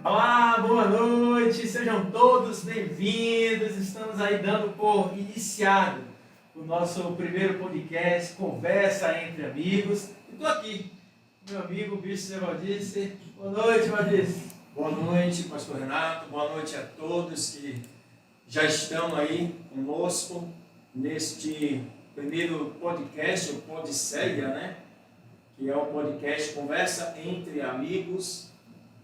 Olá, boa noite, sejam todos bem-vindos. Estamos aí dando por iniciado o nosso primeiro podcast, Conversa entre Amigos. E estou aqui, meu amigo Bispo Zé Valdice. Boa noite, Valdice. Boa noite, Pastor Renato. Boa noite a todos que já estão aí conosco neste primeiro podcast, o Podséia, né? Que é o podcast Conversa entre Amigos.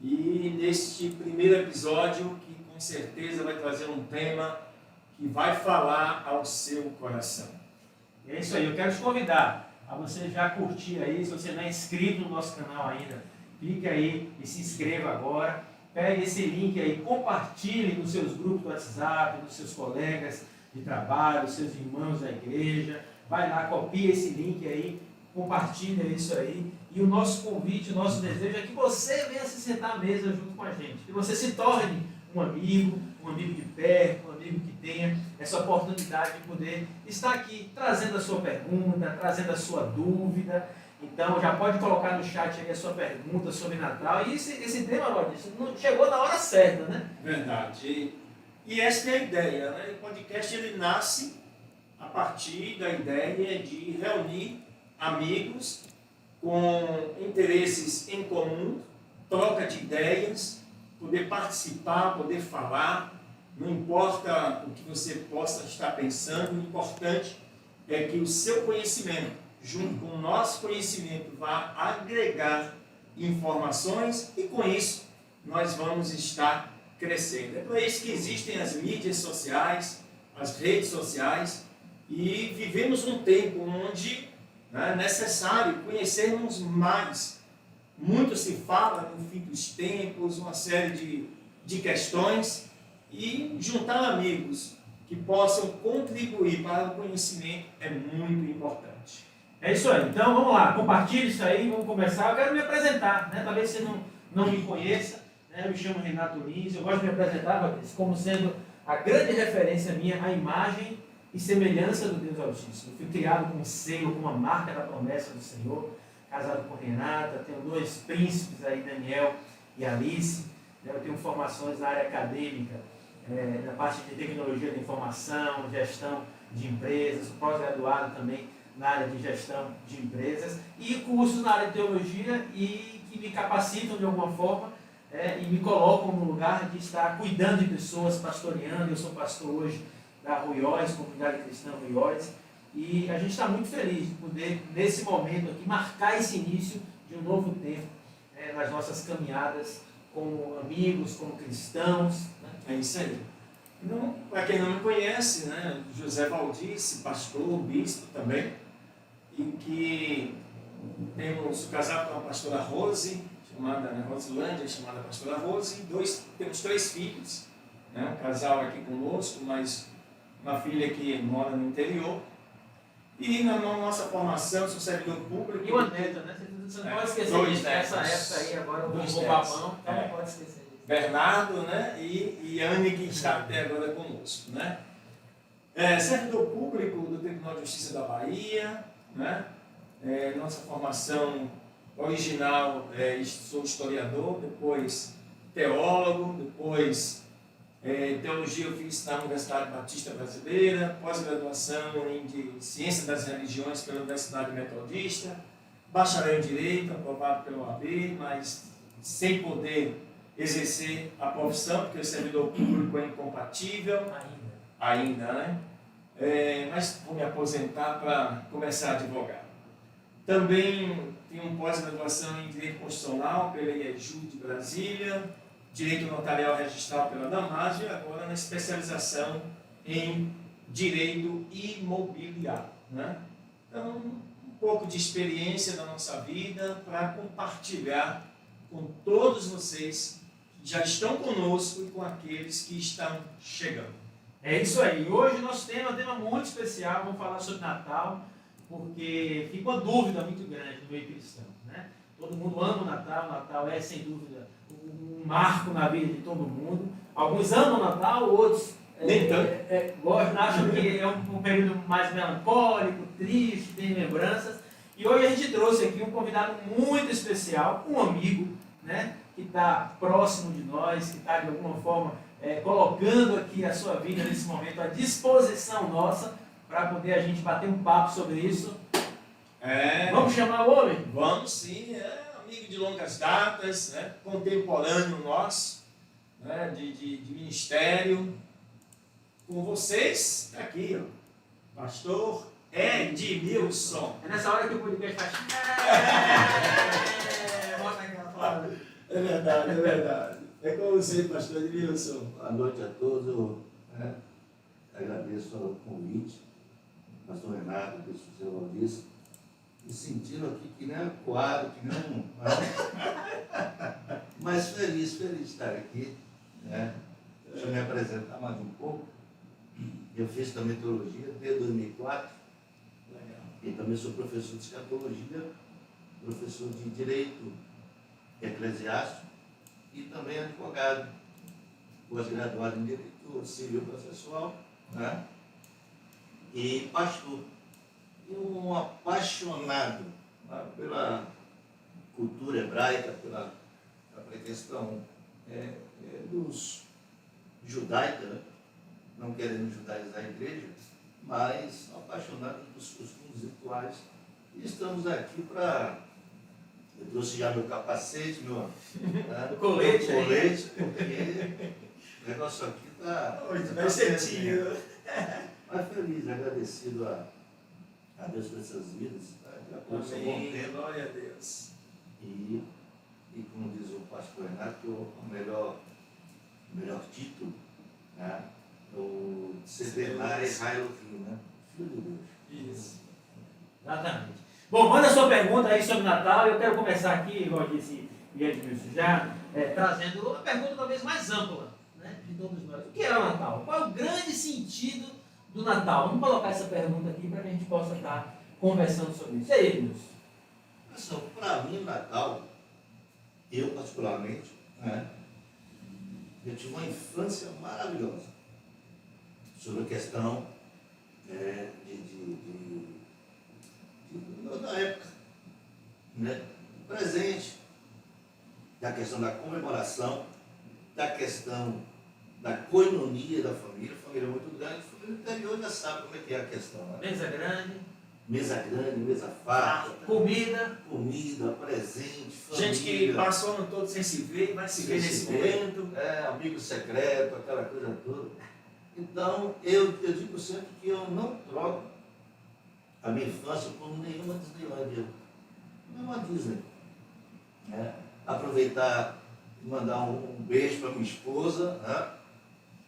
E neste primeiro episódio, que com certeza vai trazer um tema que vai falar ao seu coração. É isso aí, eu quero te convidar a você já curtir aí, se você não é inscrito no nosso canal ainda, clique aí e se inscreva agora. Pegue esse link aí, compartilhe nos seus grupos do WhatsApp, nos seus colegas de trabalho, seus irmãos da igreja. Vai lá, copia esse link aí, compartilha isso aí. E o nosso convite, o nosso desejo é que você venha se sentar à mesa junto com a gente. Que você se torne um amigo de perto, um amigo que tenha essa oportunidade de poder estar aqui trazendo a sua pergunta, trazendo a sua dúvida. Então já pode colocar no chat aí a sua pergunta sobre Natal. E esse tema, Maurício, chegou na hora certa, né? Verdade. E essa é a ideia, né? O podcast ele nasce a partir da ideia de reunir amigos com interesses em comum, troca de ideias, poder participar, poder falar. Não importa o que você possa estar pensando, o importante é que o seu conhecimento, junto com o nosso conhecimento, vá agregar informações e com isso nós vamos estar crescendo. É para isso que existem as mídias sociais, as redes sociais, e vivemos um tempo onde é necessário conhecermos mais. Muito se fala no fim dos tempos, uma série de questões, e juntar amigos que possam contribuir para o conhecimento é muito importante. É isso aí. Então vamos lá, compartilhe isso aí, vamos começar. Eu quero me apresentar, né? Talvez você não me conheça, né? Eu me chamo Renato Lins, eu gosto de me apresentar como sendo a grande referência minha, a imagem e semelhança do Deus Altíssimo. Eu fui criado com um selo, com uma marca da promessa do Senhor, casado com Renata, tenho dois príncipes aí, Daniel e Alice. Eu tenho formações na área acadêmica, na parte de tecnologia da informação, gestão de empresas, pós-graduado também na área de gestão de empresas e cursos na área de teologia e que me capacitam de alguma forma e me colocam no lugar de estar cuidando de pessoas, pastoreando. Eu sou pastor hoje da Ruiós, Comunidade Cristã Ruiós, e a gente está muito feliz de poder, nesse momento aqui, marcar esse início de um novo tempo nas nossas caminhadas como amigos, como cristãos. Né? É isso aí. Então, para quem não me conhece, né, José Valdice, pastor, bispo também, em que temos casado com a pastora Rose, chamada Rosilândia, chamada pastora Rose, temos 3 filhos, né, um casal aqui conosco, mas uma filha que mora no interior. E na nossa formação, sou servidor público. E uma neta, né? Você não pode esquecer disso. Essa época aí agora, o babão, então não pode esquecer disso. Bernardo, né? E Anne, que está até agora conosco, né? Servidor público do Tribunal de Justiça da Bahia, né? Nossa formação original, sou historiador, depois teólogo, depois teologia eu fiz na Universidade Batista Brasileira, pós-graduação em Ciência das Religiões pela Universidade Metodista, bacharel em Direito, aprovado pela OAB, mas sem poder exercer a profissão, porque o servidor público é incompatível. Ainda, né? Mas vou me aposentar para começar a advogar. Também tenho pós-graduação em Direito Constitucional pela IEJU de Brasília, Direito Notarial Registral pela Damásio e agora na especialização em Direito Imobiliário, né? Então, um pouco de experiência da nossa vida para compartilhar com todos vocês que já estão conosco e com aqueles que estão chegando. É isso aí. Hoje o nosso tema é um tema muito especial. Vamos falar sobre Natal, porque fica uma dúvida muito grande no meio cristão, né? Todo mundo ama o Natal. O Natal é, sem dúvida, um marco na vida de todo mundo. Alguns amam o Natal, outros nem tanto. Acham que é um período mais melancólico, triste, tem lembranças. E hoje a gente trouxe aqui um convidado muito especial, um amigo, né? que está próximo de nós, que está de alguma forma colocando aqui a sua vida nesse momento à disposição nossa para poder a gente bater um papo sobre isso. Vamos chamar o homem? Vamos sim, amigo de longas datas, né? Contemporâneo nosso, né? de ministério. Com vocês, tá aqui, ó, pastor Edmilson. É nessa hora que o podcast faz. Bota aquela palavra. É verdade, é verdade. É com você, pastor Edmilson. Boa noite a todos. Eu agradeço o convite, pastor Renato, pastor Valdir, me sentindo aqui que nem aquário, que nem um. Mas feliz de estar aqui. Né? Deixa eu me apresentar mais um pouco. Eu fiz também teologia desde 2004. Legal. E também sou professor de escatologia, professor de direito eclesiástico e também advogado, pós-graduado em direito civil processual, né? E pastor. E um apaixonado, né, pela cultura hebraica, pela questão dos judaica, né? Não querendo judaizar a igreja, mas apaixonado dos costumes rituais. E estamos aqui para... Eu trouxe já meu capacete, meu colete, porque o negócio aqui está... Vai certinho. Mas feliz, agradecido a Deus por essas vidas. Tá? Já passou um bom tempo. Glória a Deus. E como diz o pastor Renato, o melhor título, né? O Sedenari Raioquim, né? Filho de Deus. Isso. Exatamente. Bom, manda sua pergunta aí sobre Natal. Eu quero começar aqui, igual eu disse, Edmilson, já trazendo uma pergunta talvez mais ampla, né, de todos nós. O que é o Natal? Qual é o grande sentido do Natal? Vamos colocar essa pergunta aqui para que a gente possa estar conversando sobre isso. E aí, Edmilson? Pessoal, para mim, o Natal, eu particularmente, né, eu tive uma infância maravilhosa sobre a questão da época, né, presente, da questão da comemoração, da questão da coinonia da família. Família muito grande, família do interior já sabe como é que é a questão. Né? Mesa grande, mesa farta, comida, presente, família. Gente que passou o ano todo sem se ver, vai se ver nesse momento. Amigo secreto, aquela coisa toda. Então, eu digo sempre que eu não troco a minha infância por nenhuma Disneylandia, nenhuma Disney. Aproveitar e mandar um beijo para minha esposa, né?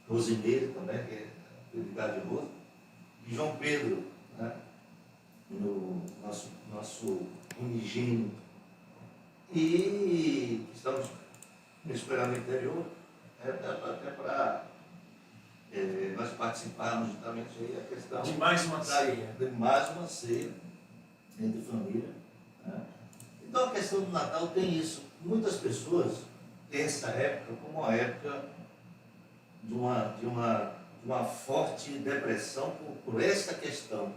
Rosimeire também, que é dedicado de Rosa, e João Pedro, né? No nosso unigênito. E estamos esperando no interior, até para nós participarmos justamente aí a questão De mais uma ceia. De mais uma ceia entre família. Né? Então a questão do Natal tem isso. Muitas pessoas têm essa época como uma época de uma forte depressão por essa questão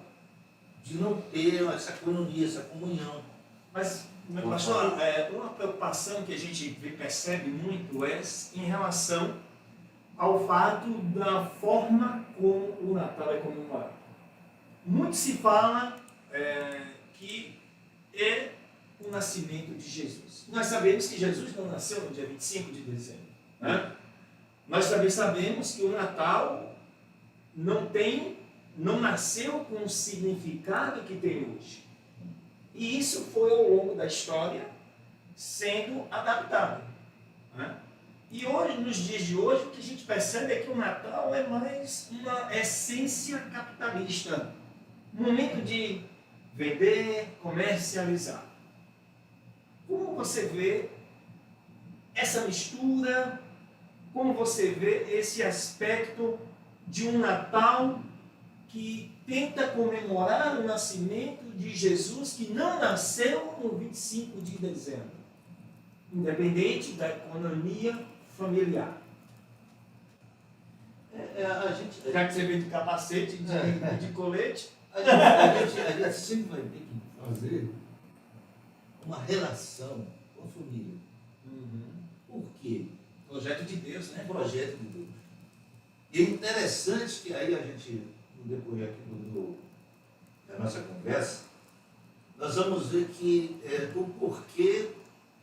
de não ter essa coinonia, essa comunhão. Mas, pastor, uma preocupação que a gente percebe muito é em relação ao fato da forma como o Natal é comemorado. Muito se fala que é o nascimento de Jesus. Nós sabemos que Jesus não nasceu no dia 25 de dezembro. Né? Nós também sabemos que o Natal não nasceu com o significado que tem hoje. E isso foi ao longo da história sendo adaptado. Né? E hoje, nos dias de hoje, o que a gente percebe é que o Natal é mais uma essência capitalista. Um momento de vender, comercializar. Como você vê essa mistura? Como você vê esse aspecto de um Natal que tenta comemorar o nascimento de Jesus, que não nasceu no 25 de dezembro, independente da economia familiar? Já que você veio de capacete, de colete, a gente sempre vai ter que fazer uma relação com a família. projeto de Deus, né? projeto de Deus. E é interessante que aí a gente, no decorrer aqui da nossa conversa, nós vamos ver que o porquê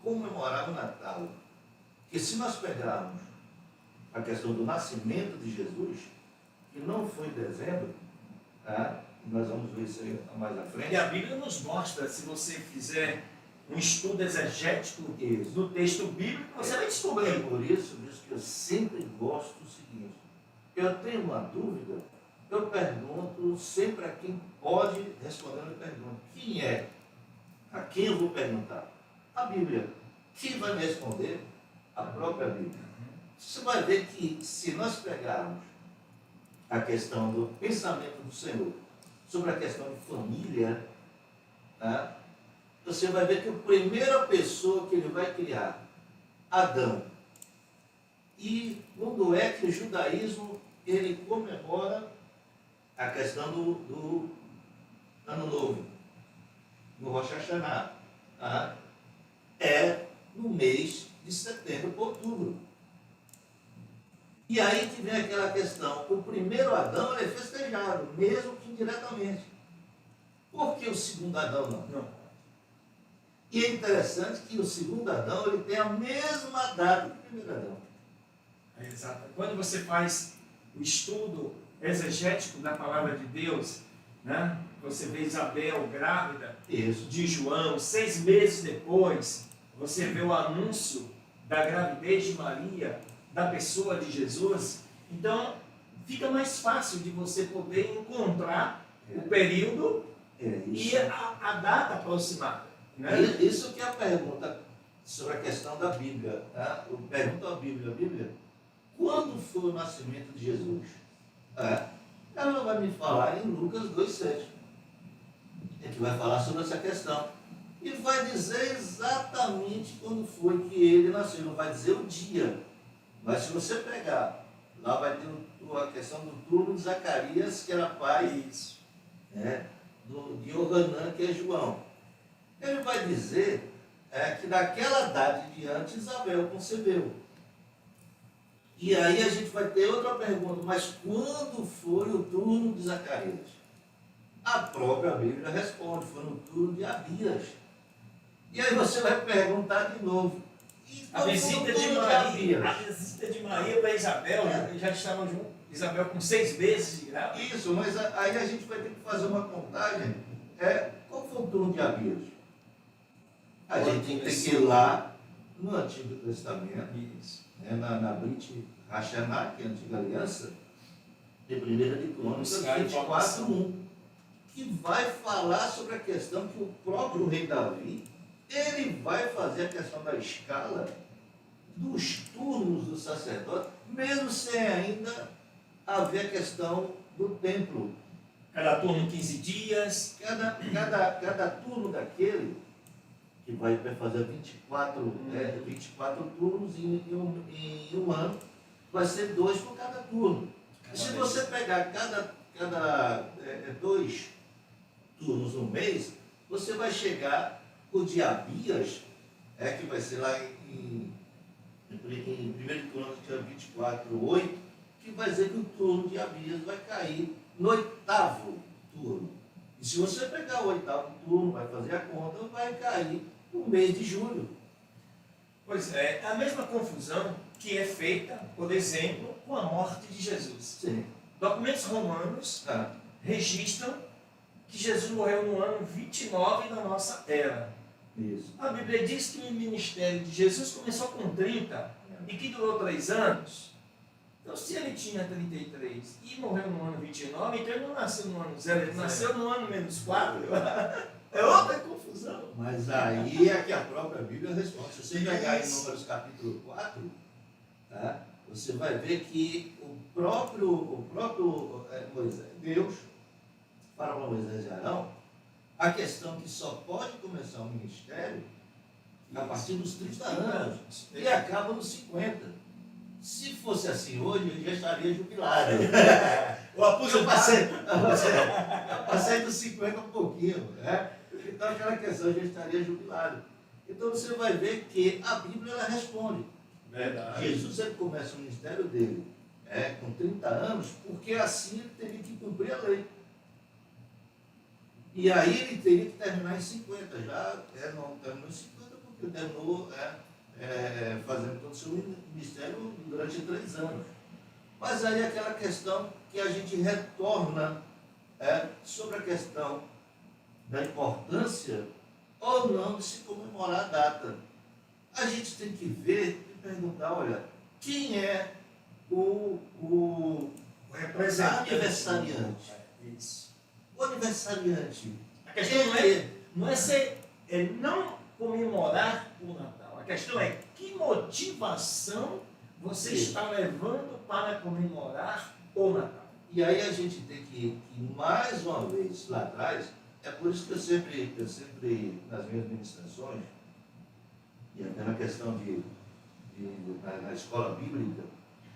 comemorar o Natal. Porque se nós pegarmos a questão do nascimento de Jesus, que não foi em dezembro, tá? Nós vamos ver isso aí mais à frente. E a Bíblia nos mostra, se você fizer um estudo exegético do texto bíblico, você vai É descobrir. por isso que eu sempre gosto do seguinte: eu tenho uma dúvida, eu pergunto sempre a quem pode responder a pergunta. Quem é? A quem eu vou perguntar? A Bíblia. Quem vai me responder? A própria Bíblia. Você vai ver que se nós pegarmos a questão do pensamento do Senhor sobre a questão de família, tá? Você vai ver que a primeira pessoa que ele vai criar, Adão. E quando é que o judaísmo ele comemora a questão do Ano Novo, no Rosh Hashanah, tá? É no mês de setembro para outubro. E aí que vem aquela questão, o primeiro Adão ele é festejado, mesmo que indiretamente. Por que o segundo Adão não? Não. E é interessante que o segundo Adão ele tem a mesma data que o primeiro Adão. É exato. Quando você faz o estudo exegético da palavra de Deus, né? Você vê Isabel grávida Isso. de João, 6 meses depois, você vê o anúncio da gravidez de Maria, da pessoa de Jesus. Então, fica mais fácil de você poder encontrar o período Isso. e a data aproximada. Né? Isso que é a pergunta sobre a questão da Bíblia. Tá? Eu pergunto à Bíblia, quando foi o nascimento de Jesus? Ela vai me falar em Lucas 2,7. É que vai falar sobre essa questão. E vai dizer exatamente quando foi que ele nasceu. Não vai dizer o dia. Mas se você pegar, lá vai ter a questão do turno de Zacarias, que era pai de Yohanan, que é João. Ele vai dizer que daquela data em diante Isabel concebeu. E aí a gente vai ter outra pergunta, mas quando foi o turno de Zacarias? A própria Bíblia responde, foi no turno de Abias. E aí você vai perguntar de novo. A visita de Maria para Isabel, já estavam juntos, Isabel com 6 meses de grávida. Isso, mas aí a gente vai ter que fazer uma contagem. Qual foi o turno de Abias? A gente tem que ir lá no Antigo Testamento, na Brit Hashanah, que é a Antiga Aliança, de 1 de Crônicas 24:1, que vai falar sobre a questão que o próprio rei Davi, ele vai fazer a questão da escala dos turnos do sacerdote, mesmo sem ainda haver a questão do templo. Cada turno 15 dias. Cada turno daquele, que vai fazer 24 turnos em um ano, vai ser 2 por cada turno. E se você pegar cada 2 turnos no mês, você vai chegar o de Abias, que vai ser lá em 1 Crônicas 24:8, que vai dizer que o turno de Abias vai cair no 8º turno. E se você pegar o 8º turno, vai fazer a conta, vai cair no mês de julho. Pois é, a mesma confusão que é feita, por exemplo, com a morte de Jesus. Sim. Documentos romanos registram que Jesus morreu no ano 29 da nossa era. Isso. A Bíblia diz que o ministério de Jesus começou com 30 e que durou 3 anos. Então, se ele tinha 33 e morreu no ano 29, então ele não nasceu no ano 0, ele nasceu no ano -4. É outra confusão. Mas aí é que a própria Bíblia responde. Se você pegar em Números capítulo 4, você vai ver que o próprio Moisés, Deus, para Moisés e Arão, a questão que só pode começar o ministério a partir dos 30 anos e acaba nos 50. Se fosse assim hoje, eu já estaria jubilado. Eu passei dos 50 um pouquinho. Então aquela questão, eu já estaria jubilado. Então você vai ver que a Bíblia ela responde. Verdade. Jesus ele começa o ministério dele com 30 anos, porque assim ele teria que cumprir a lei. E aí ele teria que terminar em 50. Já não terminou em 50 porque ele terminou fazendo todo o seu ministério durante 3 anos. Mas aí aquela questão que a gente retorna sobre a questão da importância ou não de se comemorar a data. A gente tem que ver e perguntar, olha, quem é o representante. aniversariante? Isso. O aniversariante. A questão não é não comemorar o Natal. A questão é que motivação você está levando para comemorar o Natal. E aí a gente tem que mais uma vez, lá atrás, é por isso que eu sempre nas minhas ministrações, e até na questão na escola bíblica,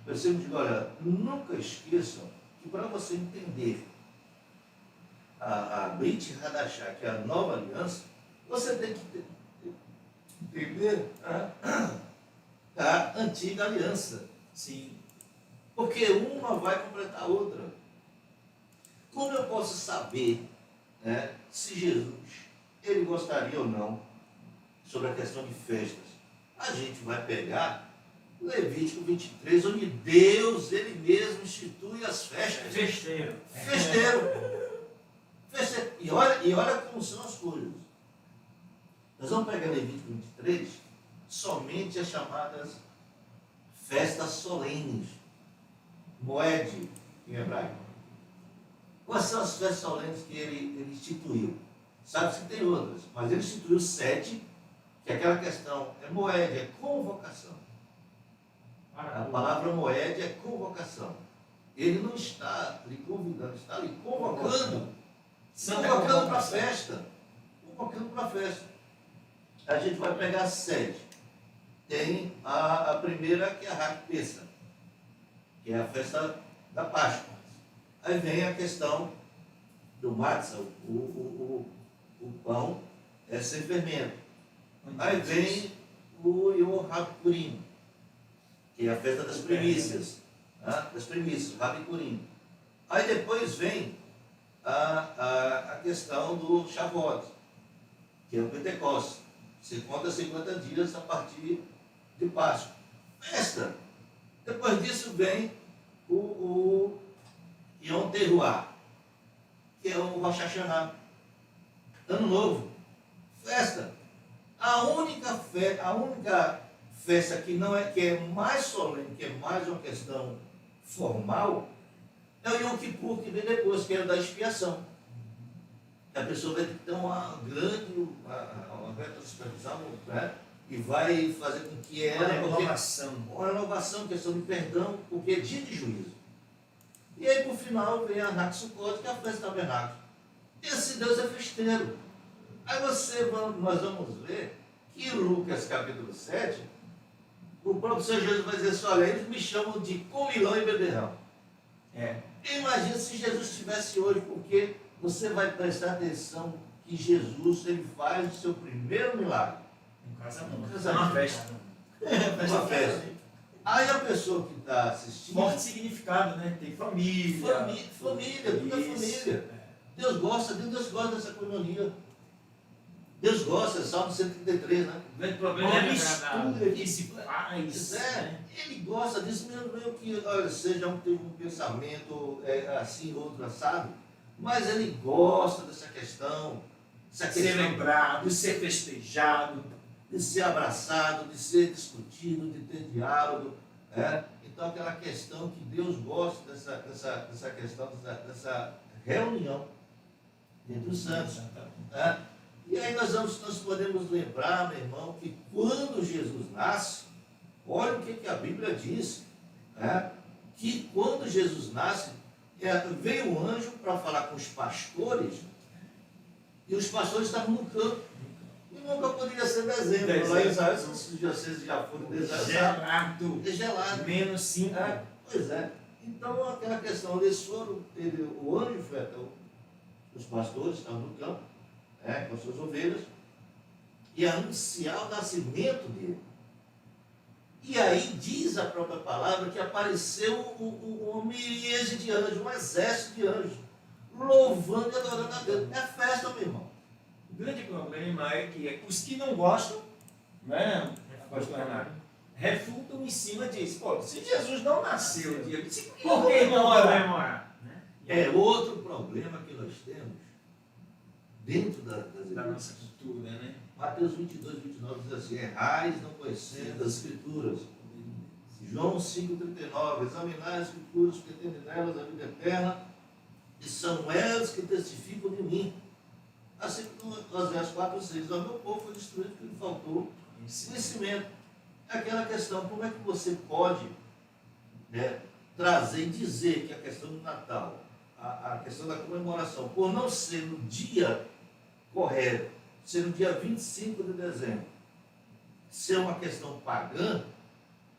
eu sempre digo, olha, nunca esqueçam que para você entender a Brit Hadashah, que é a nova aliança, você tem que entender a antiga aliança. Sim. Porque uma vai completar a outra. Como eu posso saber se Jesus ele gostaria ou não sobre a questão de festas? A gente vai pegar Levítico 23, onde Deus ele mesmo institui as festas. Festeiro. Festeiro. E olha como são as coisas. Nós vamos pegar Levítico 23, somente as chamadas festas solenes. Moed, em hebraico. Quais são as festas solenes que ele instituiu? Sabe que tem outras, mas ele instituiu 7, que é aquela questão, moed, é convocação. A palavra moed é convocação. Ele não está lhe convidando, está lhe convocando. Convocando para a festa. Convocando para a festa. A gente vai pegar 7. Tem a primeira, que é a Hakpesa, que é a festa da Páscoa. Aí vem a questão do matzah, o pão sem fermento. Aí vem o Yom HaPurim, que é a festa das primícias. Das primícias, Rabicurim. Aí depois vem a questão do Shavuot, que é o Pentecostes. Você conta 50 dias a partir de Páscoa. Festa. Depois disso vem o Yom Teruah, que é o Rosh Hashanah. Ano Novo. Festa. A única festa que é mais solene, que é mais uma questão formal, é o Yom Kippur, que vem depois, que é o da expiação. A pessoa vai ter que ter uma retrospecção, e vai fazer com que ela... Uma renovação, questão de perdão, porque é dia de juízo. E aí, por final, vem a Hag Sukkot, que é a festa do tabernáculo. Esse Deus é festeiro. Aí nós vamos ver que em Lucas capítulo 7, o próprio Senhor Jesus vai dizer assim, olha, eles me chamam de comilão e beberrão. Imagina se Jesus estivesse hoje, porque você vai prestar atenção que Jesus ele faz o seu primeiro milagre. Um casamento. Uma festa. Uma festa. Aí a pessoa que está assistindo... Forte significado, né? Tem família. Família, tudo é família. Deus gosta dessa coinonia. Deus gosta, Salmo 133, né? O grande problema é a mistura que se faz. Ele gosta disso, mesmo que seja um pensamento assim, outro assado, mas ele gosta dessa questão, de ser lembrado, de ser festejado, de ser abraçado, de ser discutido, de ter diálogo. Então, aquela questão que Deus gosta dessa questão, dessa reunião entre os santos. E aí nós podemos lembrar, meu irmão, que quando Jesus nasce, olha o que a Bíblia diz, que quando Jesus nasce, veio um anjo para falar com os pastores, e os pastores estavam no campo. E nunca poderia ser dezembro. Lá em Israel, se vocês já foram gelado. Gelado. Menos 5. Pois é. Então, aquela questão, o anjo foi até os pastores, estavam no campo, com as suas ovelhas, e anunciar o nascimento dele. E aí diz a própria palavra que apareceu uma miríade de anjos, um exército de anjos, louvando e adorando a Deus. É festa, meu irmão. O grande problema é que os que não gostam, né, pastor Renato, refutam em cima disso. Pô, se Jesus não nasceu dia 25, Por que não comemorar? Né? É outro problema que nós temos dentro das Da igrejas. nossa cultura, né? Mateus 22, 29 diz assim: errais não conhecendo as Escrituras. João 5,39: examinai as Escrituras, porque tende nelas a vida eterna, e são elas que testificam de mim. Assim como Oséias 4,6: o meu povo foi destruído porque lhe faltou conhecimento. É aquela questão: como é que você pode, né, trazer e dizer que a questão do Natal, a questão da comemoração, por não ser no dia correto, ser no dia 25 de dezembro, ser uma questão pagã,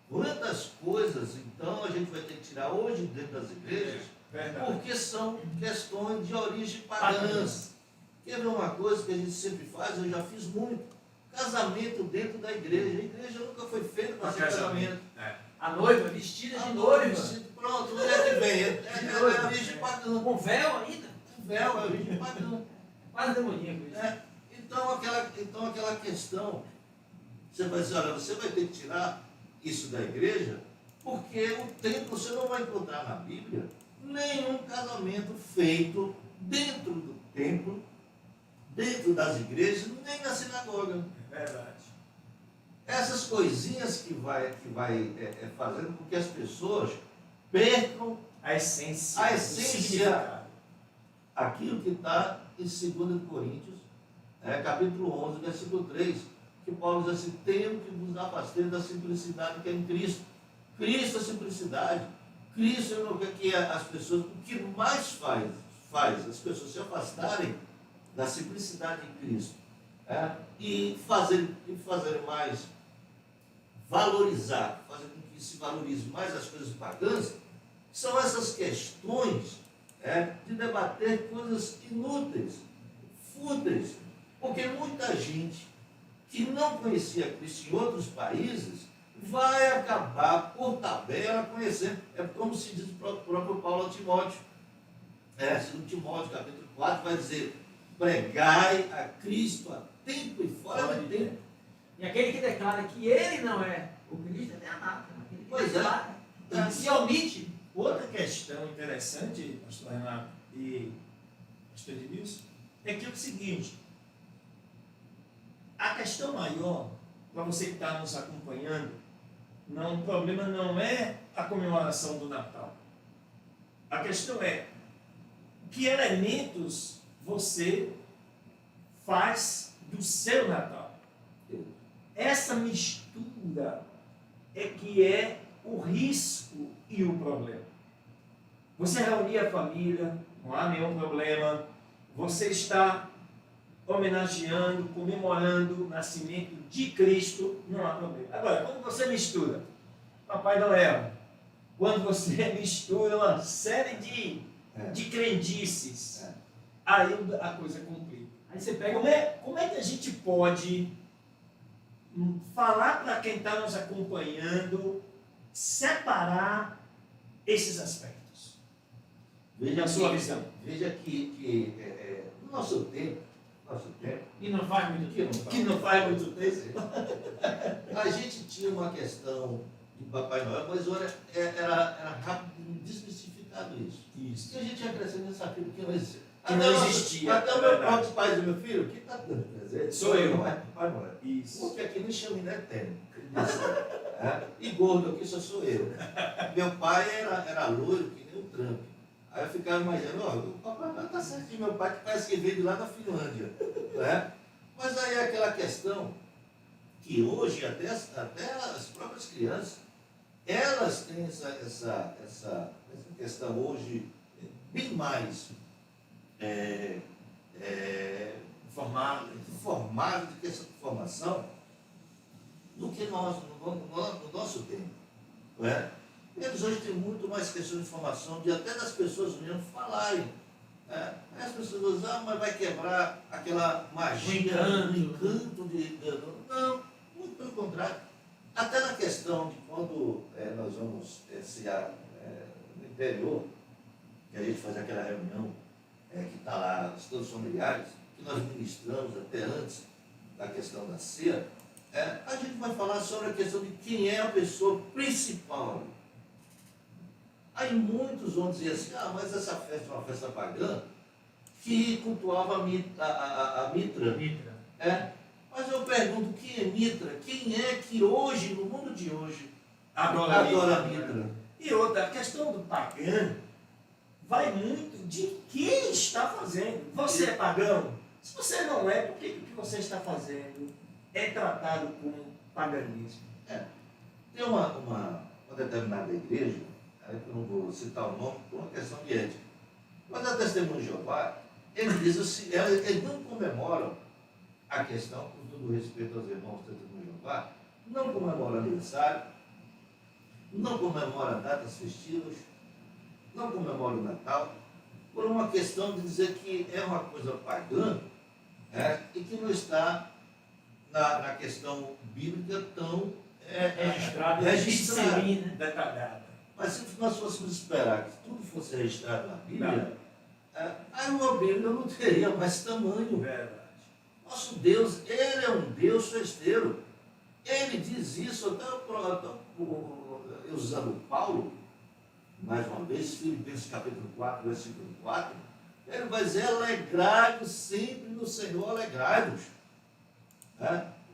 quantas coisas então a gente vai ter que tirar hoje dentro das igrejas, Verdade. porque são questões de origem pagãs. Quer ver uma coisa que a gente sempre faz? Eu já fiz muito: casamento dentro da igreja. A igreja nunca foi feita para ser casamento. É. A noiva vestida de A noiva. Pronto, onde é que vem? É origem pagã. Com véu ainda. O véu é origem pagã. Quase demoníaco isso. É. Então aquela questão, você vai dizer: olha, você vai ter que tirar isso da igreja, porque o templo, você não vai encontrar na Bíblia nenhum casamento feito dentro do templo, dentro das igrejas, nem na sinagoga. Verdade. Essas coisinhas que vai fazendo com que as pessoas percam A essência. A o essência. significado. aquilo que está em 2 Coríntios, capítulo 11, versículo 3, que Paulo diz assim: tenho que vos afastar da simplicidade que é em Cristo. Cristo é simplicidade. Cristo é o que as pessoas, o que mais faz as pessoas se afastarem da simplicidade em Cristo, e fazerem mais, valorizar, fazer com que se valorize mais as coisas pagãs, são essas questões de debater coisas inúteis, fúteis, porque muita gente que não conhecia Cristo em outros países vai acabar, por tabela, conhecendo. É como se diz o próprio Paulo a Timóteo. Segundo Timóteo, capítulo 4, vai dizer: pregai a Cristo a tempo e fora de tempo. E aquele que declara que ele não é o Cristo é anátema. Aquele que Pois é. declara, ele se omite. Outra questão interessante, pastor Renato e pastor Edmilson, é que é o seguinte: a questão maior, para você que está nos acompanhando, o problema não é a comemoração do Natal. A questão é que elementos você faz do seu Natal. Essa mistura é que é o risco e o problema. Você reunir a família, não há nenhum problema. Você está homenageando, comemorando o nascimento de Cristo, não há problema. Agora, quando você mistura Papai Noel, quando você mistura uma série de crendices, aí a coisa complica. Aí você pega Como é que a gente pode falar para quem está nos acompanhando, separar esses aspectos? Veja a sua que- visão. Veja que no nosso tempo, e não faz muito tempo. Que não faz muito tempo. a gente tinha uma questão de Papai Noel, mas olha, era rápido desmistificado isso. Isso. Porque a gente ia crescendo nessa vida que não existia. Que não existia, Até o é meu verdade. próprio pai do meu filho, que está dando presente? Sou eu. Não é Papai Noel. Isso. Porque aqui no chaminé tem. E gordo aqui só sou eu. Meu pai era loiro que nem o Trump. Aí eu ficava imaginando: o Papai Noel está certo de meu pai, que parece que veio de lá da Finlândia. Mas aí é aquela questão que hoje até as próprias crianças, elas têm essa questão hoje bem mais informada do que essa formação do que nós, no nosso tempo. Não é? Eles hoje têm muito mais questão de formação, de até das pessoas mesmo falarem. Aí as pessoas dizem: mas vai quebrar aquela magia, o encanto de. Não, muito pelo contrário. Até na questão de quando nós vamos no interior, que a gente faz aquela reunião, que está lá, todos os familiares, que nós ministramos até antes da questão da ceia, a gente vai falar sobre a questão de quem é a pessoa principal. Aí muitos vão dizer assim, mas essa festa é uma festa pagã que cultuava a Mitra. Mas eu pergunto, quem é Mitra? Quem é que hoje, no mundo de hoje, adora a Mitra? E outra, a questão do pagão vai muito de quem está fazendo. Você é pagão? Se você não é, por que o que você está fazendo é tratado como paganismo? Tem uma determinada igreja, que eu não vou citar o nome, por uma questão de ética. Mas a Testemunha de Jeová, eles não comemoram a questão, com todo respeito aos irmãos da Testemunha de Jeová, não comemoram aniversário, não comemoram datas festivas, não comemoram o Natal, por uma questão de dizer que é uma coisa pagã, e que não está na questão bíblica tão registrado, detalhada. Mas se nós fôssemos esperar que tudo fosse registrado na Bíblia, aí uma Bíblia não teria mais tamanho. Verdade. Nosso Deus, Ele é um Deus festeiro. Ele diz isso, até usando Paulo, mais uma vez, Filipenses capítulo 4, versículo 4, ele vai dizer, alegrai-vos sempre no Senhor, alegrai-vos.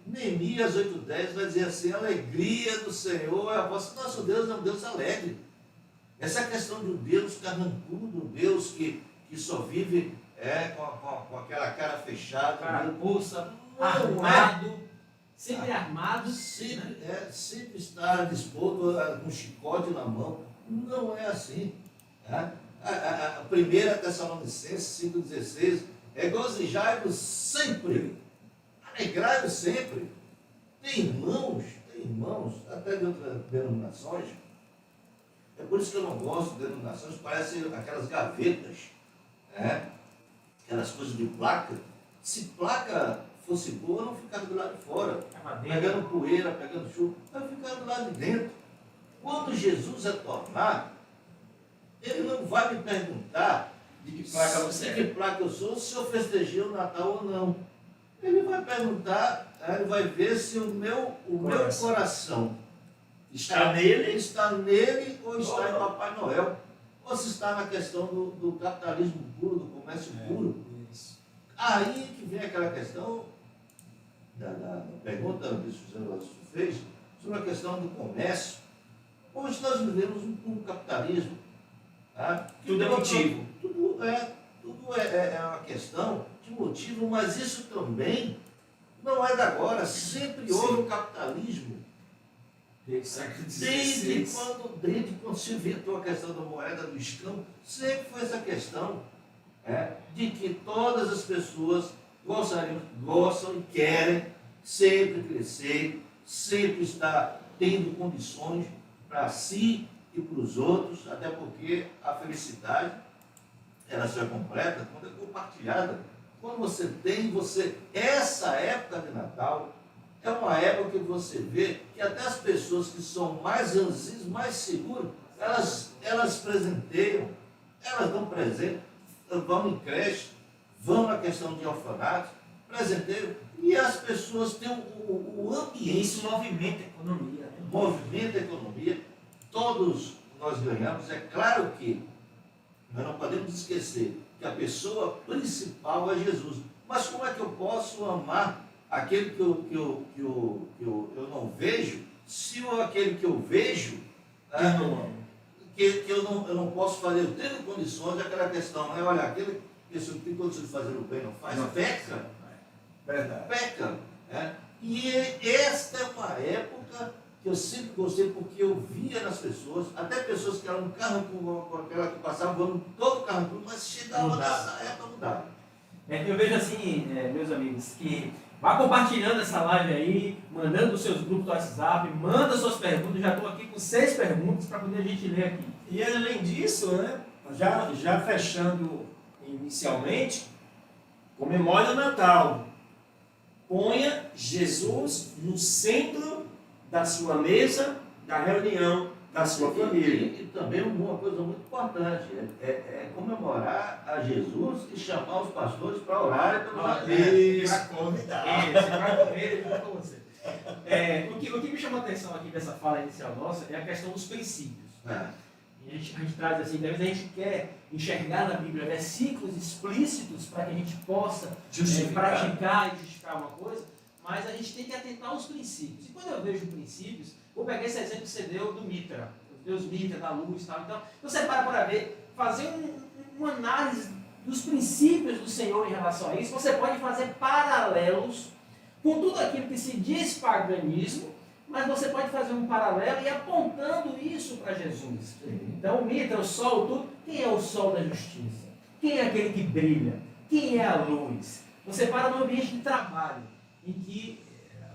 Neemias 8,10 vai dizer assim, a alegria do Senhor é a vossa. Nosso Deus é um Deus alegre. Essa questão de um Deus carrancudo, um Deus que só vive com aquela cara fechada, carapuça, armado, sempre armado. Sempre está disposto com um chicote na mão. Não é assim. A primeira Tessalonicenses 5,16 regozijai-vos sempre. Alegrai-vos sempre. Tem irmãos, até de outras denominações. É por isso que eu não gosto de denominações, parecem aquelas gavetas, aquelas coisas de placa. Se placa fosse boa, não ficava do lado de fora, pegando poeira, pegando chuva, vai ficar do lado de dentro. Quando Jesus retornar, ele não vai me perguntar de que placa você de que placa eu sou, se eu festejei o Natal ou não. Ele vai perguntar, ele vai ver se o meu coração está nele ou está em Papai Noel, ou se está na questão do capitalismo puro, do comércio puro. Isso. Aí que vem aquela questão da pergunta que o José fez sobre a questão do comércio. Hoje nós vivemos um capitalismo. Tudo é motivo. Tudo é uma questão de motivo, mas isso também não é de agora. Sempre houve o capitalismo. Desde quando se inventou a questão da moeda do escambo, sempre foi essa questão de que todas as pessoas gostam e querem sempre crescer, sempre estar tendo condições para si e para os outros, até porque a felicidade ela só é completa quando é compartilhada. Quando essa época de Natal é uma época que você vê que até as pessoas que são mais ranzinhas, mais seguras, elas presenteiam, elas dão presente, vão em creche, vão na questão de orfanato, presenteiam, e as pessoas têm o ambiente. Isso movimenta a economia. Movimenta a economia, todos nós ganhamos. É claro que nós não podemos esquecer que a pessoa principal é Jesus. Mas como é que eu posso amar aquele que eu não vejo, se aquele que eu vejo, que eu não posso fazer, eu tenho condições, aquela questão, olha, aquele pessoa que tem condições de fazer o bem não faz, peca. Verdade. Peca. E esta é uma época que eu sempre gostei, porque eu via nas pessoas, até pessoas que eram carrancudo, com aquela que passavam voando todo carrancudo, mas chegava nessa época, mudava. Eu vejo assim, meus amigos, que vá compartilhando essa live aí, mandando os seus grupos do WhatsApp, manda suas perguntas. Já estou aqui com 6 perguntas para poder a gente ler aqui. E além disso, já fechando inicialmente, comemore o Natal. Ponha Jesus no centro da sua mesa, da reunião, da sua família. E também uma coisa muito importante, é comemorar a Jesus e chamar os pastores para orarem pelos atletas. Para convidar. Isso, vai com ele, vai com você. O que me chamou a atenção aqui dessa fala inicial nossa é a questão dos princípios. E a gente traz assim, talvez a gente quer enxergar na Bíblia versículos explícitos para que a gente possa praticar e justificar uma coisa, mas a gente tem que atentar aos princípios. E quando eu vejo princípios, vou pegar esse exemplo que você deu do Mitra, os Deus Mitra, da luz e tal. Então, você para ver, fazer uma análise dos princípios do Senhor em relação a isso, você pode fazer paralelos com tudo aquilo que se diz paganismo, mas você pode fazer um paralelo e apontando isso para Jesus. Então, o Mitra, o sol, tudo. Quem é o sol da justiça? Quem é aquele que brilha? Quem é a luz? Você para no ambiente de trabalho, em que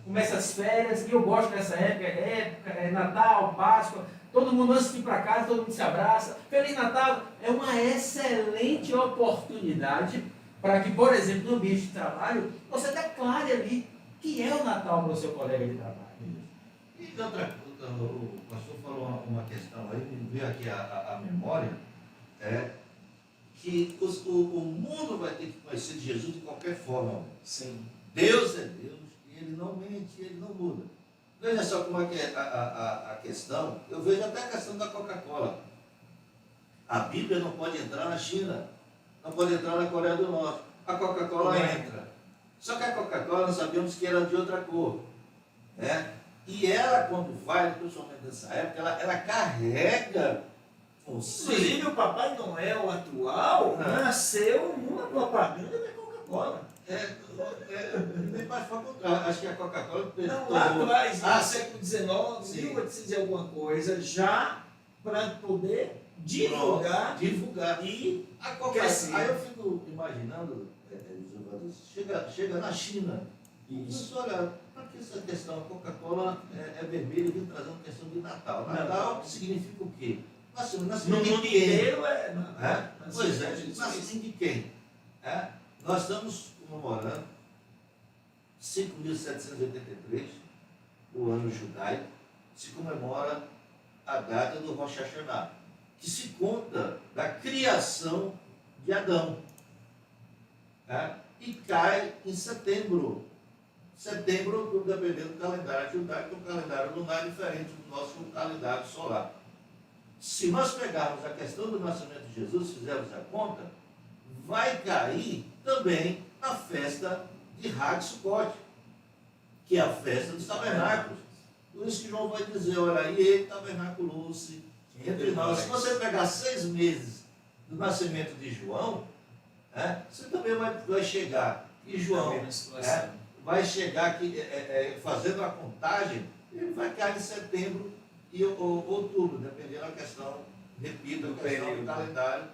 começa as férias, e eu gosto dessa época, é Natal, Páscoa, todo mundo antes de ir para casa, todo mundo se abraça. Feliz Natal é uma excelente oportunidade para que, por exemplo, no ambiente de trabalho, você declare ali que é o Natal para o seu colega de trabalho. E outra coisa, o pastor falou uma questão aí, me veio aqui a memória, que o mundo vai ter que conhecer de Jesus de qualquer forma. Sim. Deus é Deus e Ele não mente, Ele não muda. Veja só como é que é a questão. Eu vejo até a questão da Coca-Cola. A Bíblia não pode entrar na China, não pode entrar na Coreia do Norte. A Coca-Cola entra. Só que a Coca-Cola nós sabíamos que era de outra cor. E ela, quando vai, principalmente nessa época, ela carrega consigo. Inclusive, o Papai Noel atual nasceu numa propaganda da Coca-Cola. Nem mais foi contrário. Acho que a Coca-Cola... Não, lá atrás, no século XIX, sim. 1800 e alguma coisa, já para poder divulgar e a Coca-Cola. Aí eu fico imaginando, chega na China, isso, olha, para que essa questão, a Coca-Cola é vermelha, vem trazendo questão de Natal. Natal significa o quê? Nascimento no mundo inteiro Pois é, nascimento de quem? Nós estamos comemorando 5.783, o ano judaico, se comemora a data do Rosh Hashanah, que se conta da criação de Adão. E cai em setembro. Setembro, dependendo do calendário judaico, o calendário lunar é diferente do nosso calendário solar. Se nós pegarmos a questão do nascimento de Jesus, fizermos a conta, vai cair também na festa de Hag Sukkot, que é a festa dos tabernáculos. Por isso que João vai dizer, olha, aí ele tabernaculou-se entre nós. Se você pegar 6 meses do nascimento de João, você também vai chegar, e João vai chegar aqui, fazendo a contagem, ele vai cair em setembro e outubro, dependendo da questão, repito, a questão do calendário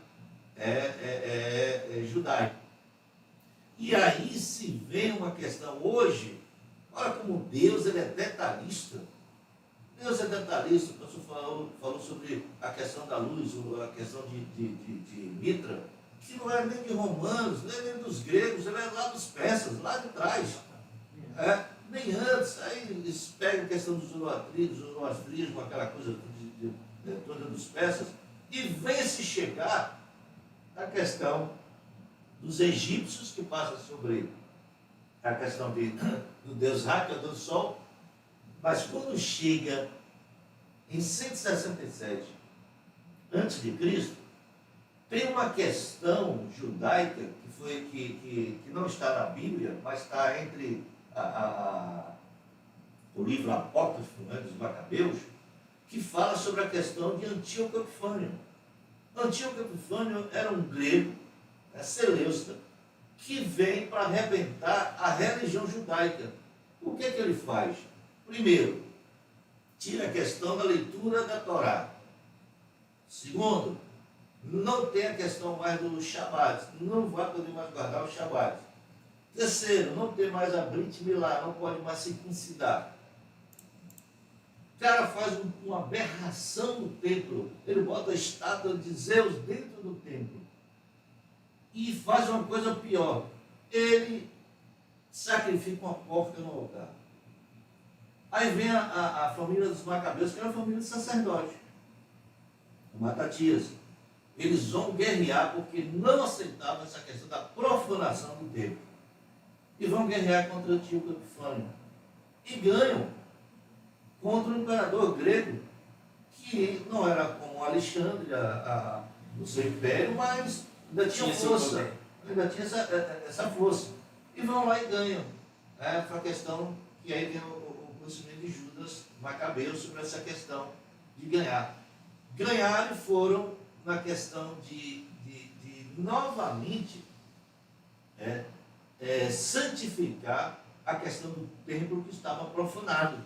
judaico. E aí se vem uma questão hoje, olha como Deus ele é detalhista. Deus é detalhista, o pastor falou sobre a questão da luz, a questão de Mitra, que não é nem de romanos, nem dos gregos, ele é lá dos persas, lá de trás. Nem antes, aí eles pegam a questão do zoroastrismo, aquela coisa toda dos persas, e vem-se chegar a questão dos egípcios, que passa sobre a questão do deus Ra, que é o deus Sol, mas quando chega em 167 a.C., tem uma questão judaica que não está na Bíblia, mas está entre o livro apócrifo, dos Macabeus, que fala sobre a questão de Antíoco Epifânio. Antíoco Epifânio era um grego, Seleucida, que vem para arrebentar a religião judaica. O que ele faz? Primeiro, tira a questão da leitura da Torá. Segundo, não tem a questão mais do Shabat, não vai poder mais guardar o Shabat. Terceiro, não tem mais a Brit Milá, não pode mais circuncidar. O cara faz uma aberração no templo, ele bota a estátua de Zeus dentro do templo. E faz uma coisa pior, ele sacrifica uma porca no altar. Aí vem a família dos Macabeus, que era a família de sacerdote, Matatias. Eles vão guerrear porque não aceitavam essa questão da profanação do templo. E vão guerrear contra Antíoco Epifânio. E ganham contra o imperador grego, que não era como Alexandre, o seu império, mas ainda tinha força. Ainda tinha essa força. E vão lá e ganham. Foi a questão que aí vem o conhecimento de Judas Macabeu sobre essa questão de ganhar. Ganharam e foram na questão de novamente santificar a questão do templo que estava profanado.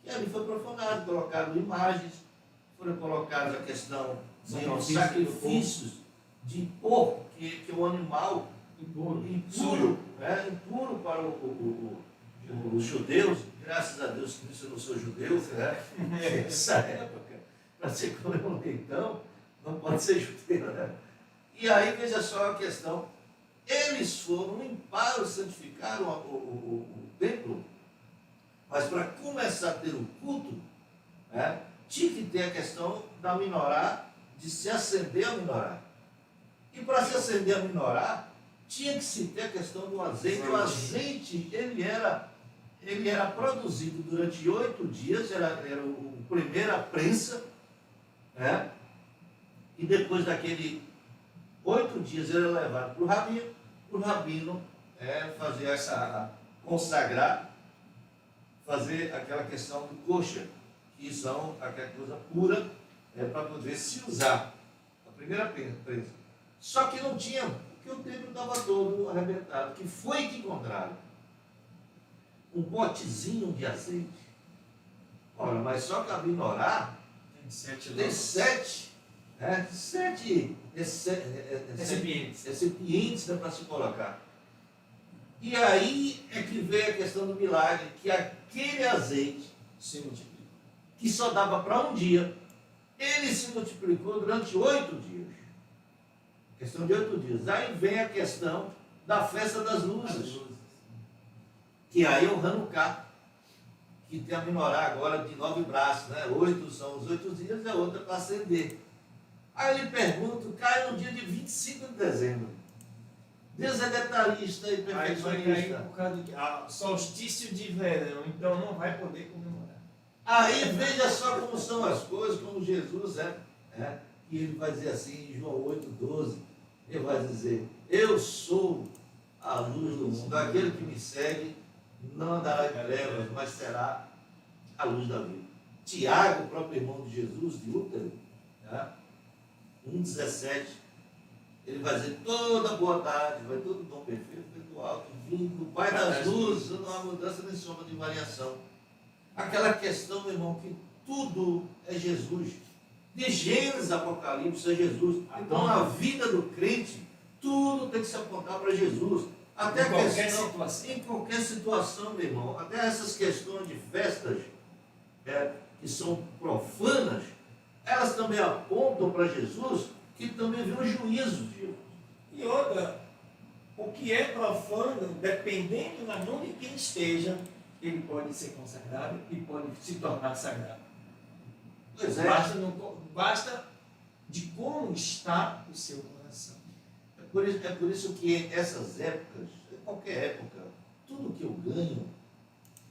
E ali foi profanado, colocaram imagens, foram colocadas a questão de sacrifícios de porco, que é um animal impuro para os judeus. Graças a Deus que isso eu não sou judeu, nessa época, para ser comer um leitão, não pode ser judeu, né? E aí, veja só a questão, eles foram, limparam, santificaram o templo, mas para começar a ter o culto, tinha que ter a questão da menorá, de se acender a menorá. E para se acender a menorá, tinha que se ter a questão do azeite. O azeite, ele era produzido durante 8 dias, era a primeira prensa, e depois daquele 8 dias ele era levado para o rabino fazer consagrar, fazer aquela questão do kosher, que são aquela coisa pura, para poder se usar. A primeira prensa. Só que não tinha, porque o templo estava todo arrebentado. Que foi que encontraram? Um potezinho de azeite. Ora, mas só que a menorá tem 7 recipientes para se colocar. E aí é que veio a questão do milagre, que aquele azeite se multiplicou, que só dava para um dia, ele se multiplicou durante 8 dias. Questão de 8 dias. Aí vem a questão da festa das luzes, que aí é o Hanukkah, que tem a menorá agora de 9 braços, 8 são os 8 dias e a outra para acender. Aí ele pergunta, cai no dia de 25 de dezembro. Deus é detalhista e perfeccionista. Aí vai cair por causa do solstício de verão, então não vai poder comemorar. Aí veja só como são as coisas, como Jesus e ele vai dizer assim, em João 8,12, ele vai dizer, eu sou a luz do mundo, aquele que me segue não andará em trevas, mas será a luz da vida. Tiago, o próprio irmão de Jesus, de útero, 1,17, ele vai dizer, toda bondade, vai todo dom perfeito, vem do alto, vindo do Pai das luzes, não há mudança nem sombra de variação. Aquela questão, meu irmão, que tudo é Jesus. De Gênesis, Apocalipse é Jesus. Então, na vida do crente, tudo tem que se apontar para Jesus. Até em qualquer situação. Em qualquer situação, meu irmão. Até essas questões de festas que são profanas, elas também apontam para Jesus, que também vê o juízo de Deus. E outra, o que é profano, dependendo na mão de quem esteja, ele pode ser consagrado e pode se tornar sagrado. Pois é. Basta de como está o seu coração. É por isso que essas épocas, qualquer época, tudo que eu ganho,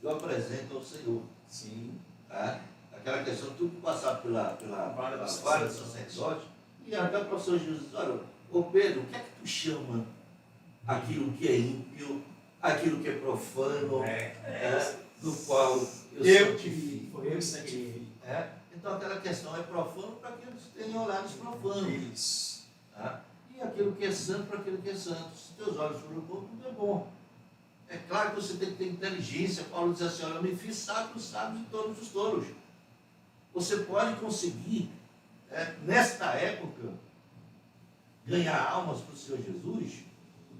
eu apresento ao Senhor. Sim. Aquela questão, tudo que passar pela vara do sacerdote, e até o professor Jesus diz, olha, ô Pedro, o que é que tu chama aquilo que é ímpio, aquilo que é profano, do qual eu santifico? Foi eu que santifico. Então aquela questão é profano para aqueles que têm olhares profanos. Isso. E aquilo que é santo para aquilo que é santo. Se teus olhos forem bons, tudo é bom. É claro que você tem que ter inteligência. Paulo diz assim, olha, eu me fiz sábio dos sábios de todos os tolos. Você pode conseguir, nesta época, ganhar almas para o Senhor Jesus,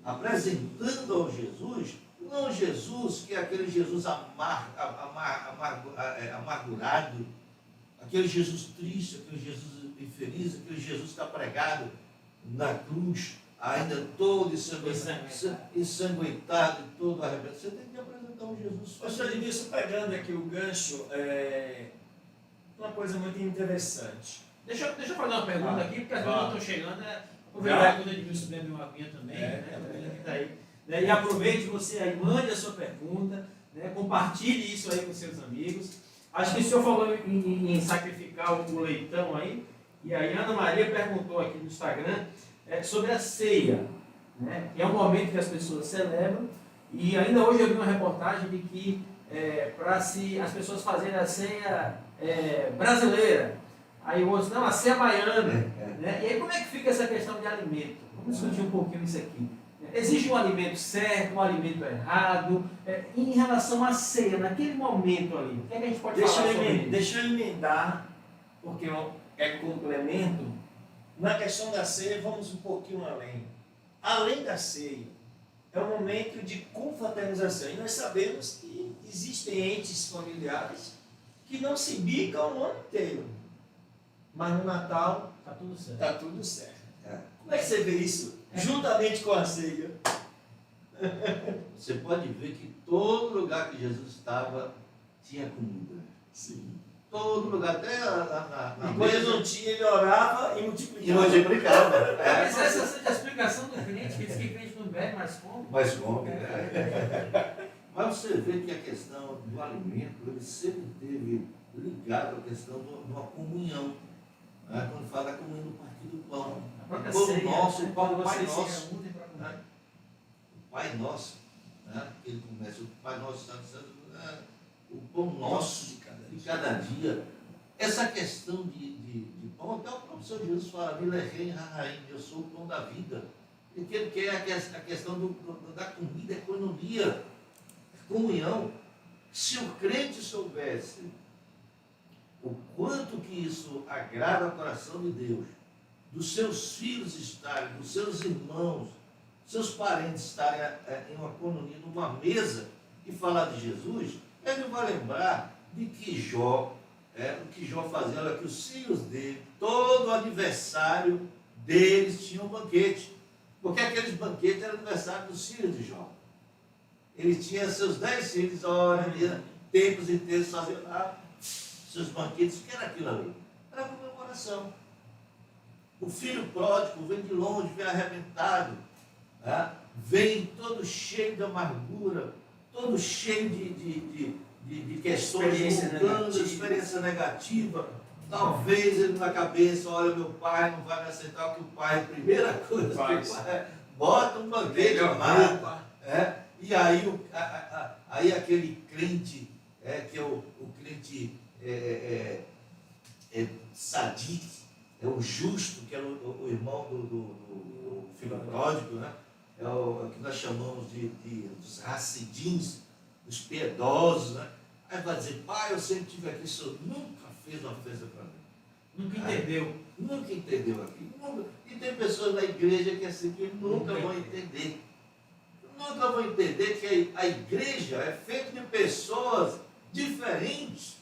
apresentando ao Jesus, não Jesus que é aquele Jesus amargurado, aquele Jesus triste, aquele Jesus infeliz, aquele Jesus que está pregado na cruz, ainda todo ensanguentado, todo arrebentado. Você tem que apresentar um Jesus. Pastor Edmilson, pegando aqui o gancho, uma coisa muito interessante. Deixa eu fazer uma pergunta aqui, porque as pessoas estão chegando, né? Já? Aproveitar quando o Edmilson bebe uma aguinha também, né? Ele que tá aí, né? E aproveite você aí, mande a sua pergunta, né? Compartilhe isso aí com seus amigos. Acho que o senhor falou em sacrificar o leitão aí, e aí a Ana Maria perguntou aqui no Instagram sobre a ceia, né? Que é um momento que as pessoas celebram, e ainda hoje eu vi uma reportagem de que para as pessoas fazerem a ceia brasileira, aí o outro, não, a ceia baiana, né? E aí como é que fica essa questão de alimento? Vamos discutir um pouquinho isso aqui. Existe um alimento certo, um alimento errado, em relação à ceia, naquele momento ali, o que é que a gente pode falar sobre isso? Deixa eu emendar, porque é complemento. Na questão da ceia, vamos um pouquinho além. Além da ceia, é um momento de confraternização. E nós sabemos que existem entes familiares que não se bicam o ano inteiro. Mas no Natal Tá tudo certo. está tudo certo. Como é que você vê isso? Juntamente com a ceia. Você pode ver que todo lugar que Jesus estava tinha comida. Sim. Todo lugar, até na E quando ele não tinha, ele orava e E multiplicava. multiplicava. Mas essa é a explicação do crente, que diz que crente não bebe, mas come. Mas come, né? Mas você vê que a questão do alimento, ele sempre esteve ligado à questão de uma comunhão. Né? Quando fala da comunhão do partir do pão. A própria Pão ceia, nosso, né? o Pai Quando vocês Nosso. se reúnem para comer. O Pai Nosso, né? Ele começa, o Pai Nosso, Santo, o pão nosso de cada dia. Essa questão de pão, até o próprio Senhor Jesus fala, Milerrei, Rahaim, eu sou o pão da vida. E que ele quer a questão da comida, economia, comunhão. Se o crente soubesse o quanto que isso agrada ao coração de Deus, dos seus filhos estarem, dos seus irmãos, seus parentes estarem em uma economia, numa mesa, e falar de Jesus, ele vai lembrar de que Jó, o que Jó fazia, olha, que os filhos dele, todo aniversário deles tinha um banquete, porque aqueles banquetes eram aniversário dos filhos de Jó. Ele tinha seus 10 filhos, olha, tempos inteiros fazendo lá seus banquetes. O que era aquilo ali? Era comemoração. O filho pródigo vem de longe, vem arrebentado, vem todo cheio de amargura, todo cheio de questões de experiência negativa. Talvez ele na cabeça, olha, meu pai não vai me aceitar, que o pai, primeira coisa, bota um banquete lá. E aí aquele crente, que é o crente sadique, é o justo, que é o irmão do filho pródigo, né? É o que nós chamamos dos racidins, dos piedosos, né? Aí vai dizer, pai, eu sempre estive aqui, o senhor nunca fez uma festa para mim. Nunca entendeu. Nunca entendeu aqui. E tem pessoas na igreja que assim, que nunca vão entender. Nunca vão entender que a igreja é feita de pessoas diferentes.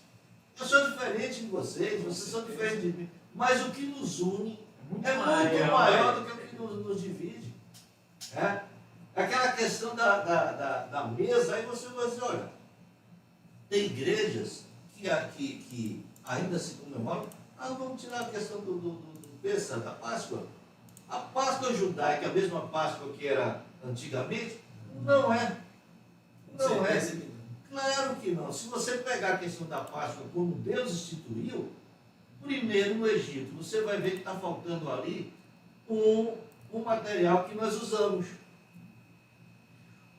Eu sou diferente de vocês são diferentes de mim. Mas o que nos une é muito maior do que o que nos divide. Aquela questão da mesa, aí você vai dizer, olha, tem igrejas que ainda se comemoram, vamos tirar a questão do Pêssar, da Páscoa. A Páscoa judaica, a mesma Páscoa que era antigamente, não é. Não é. Claro que não. Se você pegar a questão da Páscoa como Deus instituiu, primeiro no Egito, você vai ver que está faltando ali um material que nós usamos.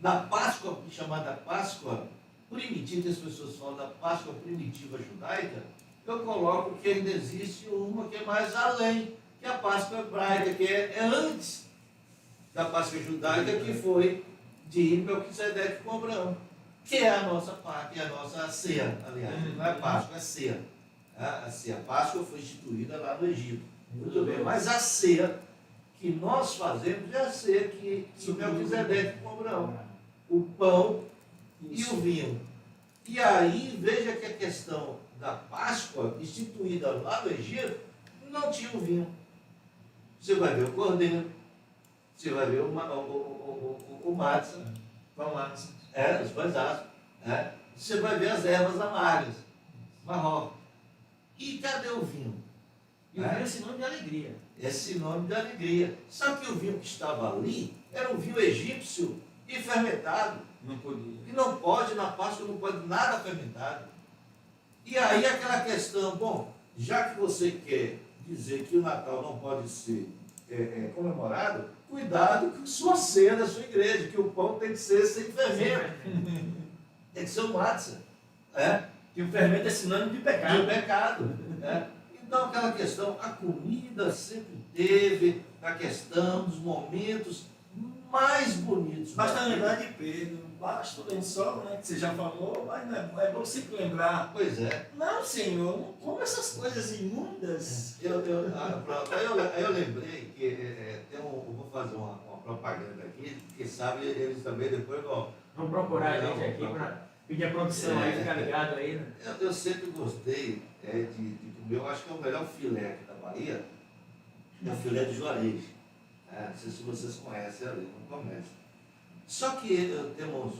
Na Páscoa, chamada Páscoa primitiva, que as pessoas falam da Páscoa primitiva judaica, eu coloco que ainda existe uma que é mais além, que é a Páscoa hebraica, que é antes da Páscoa judaica, que foi de Melquisedeque com Abraão, que é a nossa Páscoa, que é a nossa ceia, aliás, não é Páscoa, é ceia. A Páscoa foi instituída lá no Egito. Muito bem, mas a ceia que nós fazemos é a ceia que Melquisedeque com Abraão. O pão e o vinho. E aí, veja que a questão da Páscoa, instituída lá no Egito, não tinha o vinho. Você vai ver o cordeiro, Você vai ver o matzo, Vamos os pães asmos. Você vai ver as ervas amargas, marrom. E cadê o vinho? E o vinho é sinônimo de alegria. É sinônimo de alegria. Sabe que o vinho que estava ali era um vinho egípcio e fermentado. Não podia. E não pode, na Páscoa não pode nada fermentado. E aí aquela questão, bom, já que você quer dizer que o Natal não pode ser comemorado, cuidado com sua ceia da sua igreja, que o pão tem que ser sem fermento. Tem que ser o matzah. Que o fermento é sinônimo de pecado. De pecado. Então aquela questão, a comida sempre teve a questão dos momentos mais bonitos. Basta lembrar de Pedro, basta o lençol, né, que você já falou, mas não é bom sempre lembrar. Pois é. Não, Senhor, não coma essas coisas imundas. Aí eu lembrei que eu vou fazer uma propaganda aqui, quem sabe eles também depois vão procurar a gente aqui para pedir a produção aí, ficar ligado aí, né? Eu sempre gostei de comer, eu acho que é o melhor filé aqui da Bahia, é o filé de Juarez. Não sei se vocês conhecem ali no comércio. Só que temos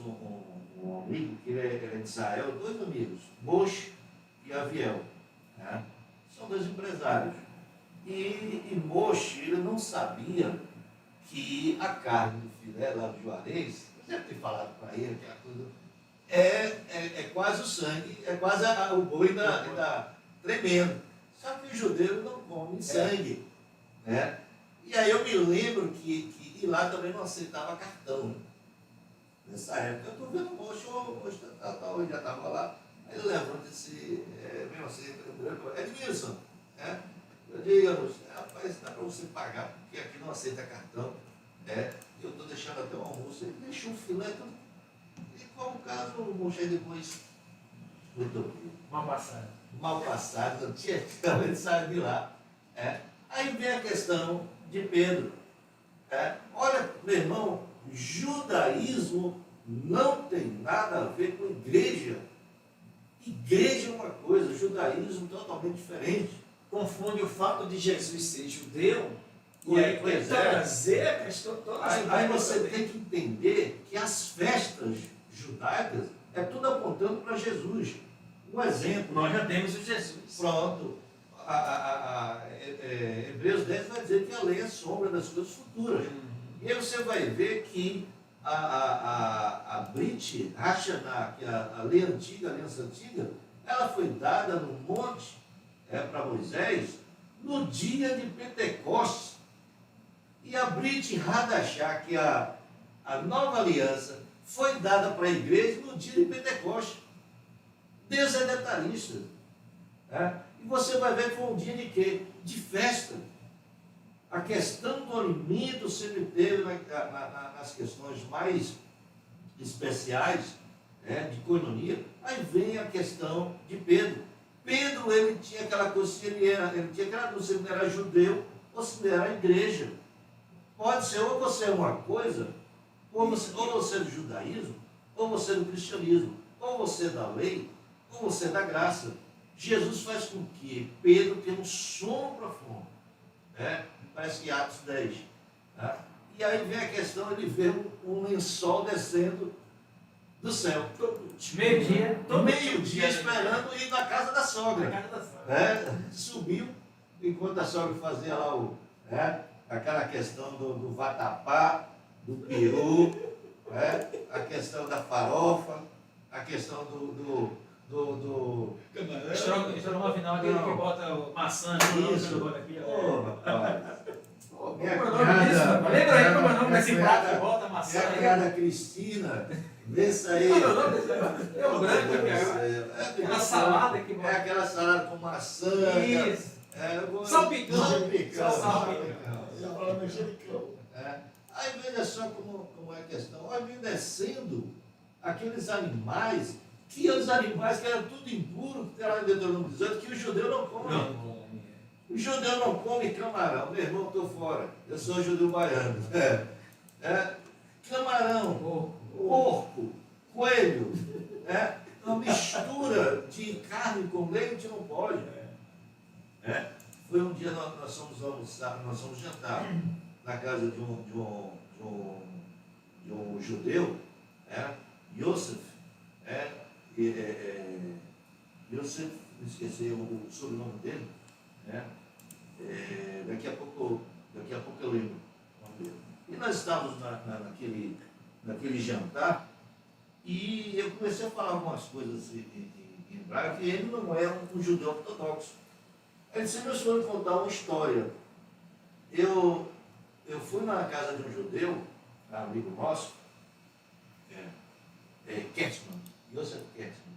um amigo que ele é de Israel, 2 amigos, Moshe e Aviel. São 2 empresários. E Moshe, ele não sabia que a carne do filé lá do Juarez, eu deve ter falado para ele aquela coisa, é quase o sangue, é quase o boi da tremendo. Só que o judeu não come sangue. E aí eu me lembro que lá também não aceitava cartão. Nessa época, eu estou vendo o Moshe ele já estava lá. Aí ele levanta e disse, meu, assim, Edmilson, eu digo, rapaz, dá para você pagar, porque aqui não aceita cartão. Eu estou deixando até o almoço. Ele deixou o filé tudo. E qual o caso, o Moshe depois muito mal passado, não tinha como ele sair de lá. Aí vem a questão de Pedro. Olha, meu irmão, judaísmo não tem nada a ver com igreja. Igreja é uma coisa, judaísmo totalmente diferente. Confunde o fato de Jesus ser judeu E aí, quer trazer a questão toda. Aí você tem que entender que as festas judaicas é tudo apontando para Jesus. Um exemplo. Nós já temos o Jesus. Pronto. Hebreus 10 vai dizer que a lei é sombra das coisas futuras. E aí você vai ver que a Brit Hashanah, que é a lei antiga, a aliança antiga, ela foi dada no monte para Moisés no dia de Pentecostes. E a Brit Hadashah, que é a nova aliança, foi dada para a igreja no dia de Pentecostes. Deus é detalhista. E você vai ver que foi um dia de quê? De festa. A questão do alimento sempre teve nas questões mais especiais de coinonia. Aí vem a questão de Pedro. Pedro, ele tinha aquela coisa, se ele tinha aquela coisa, se ele era judeu ou se ele era igreja. Pode ser, ou você é uma coisa, ou você é do judaísmo, ou você é do cristianismo, ou você é da lei, ou você é da graça. Jesus faz com que Pedro tenha um sono profundo. Parece que Atos 10. E aí vem a questão, ele vê um lençol descendo do céu. Meio-dia esperando ir na casa da sogra. Subiu, enquanto a sogra fazia lá aquela questão do vatapá, do peru, a questão da farofa, a questão do Estrogonofe final, aquele que bota maçã, aqui. Lembra aí como é o nome desse prato que bota maçã? É a da Cristina. Vê isso aí. Qual é o nome desse prato? É o branco, aquela salada que bota. É aquela salada com maçã. Isso. Salpicão. Já falando manjericão. Aí veja só como é a questão. Olha, vem descendo aqueles animais, que os animais que eram tudo impuro, que era em Deuteronômio 18, que o judeu não come. Não come. O judeu não come camarão. Meu irmão, estou fora. Eu sou judeu baiano. Camarão, porco, coelho. Uma mistura de carne com leite não pode. Foi um dia nós fomos almoçar, nós fomos jantar na casa de um judeu, Yosef, Yosef, esqueci o sobrenome dele, daqui a pouco eu lembro o nome dele. E nós estávamos naquele jantar e eu comecei a falar algumas coisas em hebraico e ele não era um judeu ortodoxo. Ele disse: meu senhor, vou contar uma história. Eu fui na casa de um judeu, amigo nosso, Kertzmann, Yosef Kertzmann,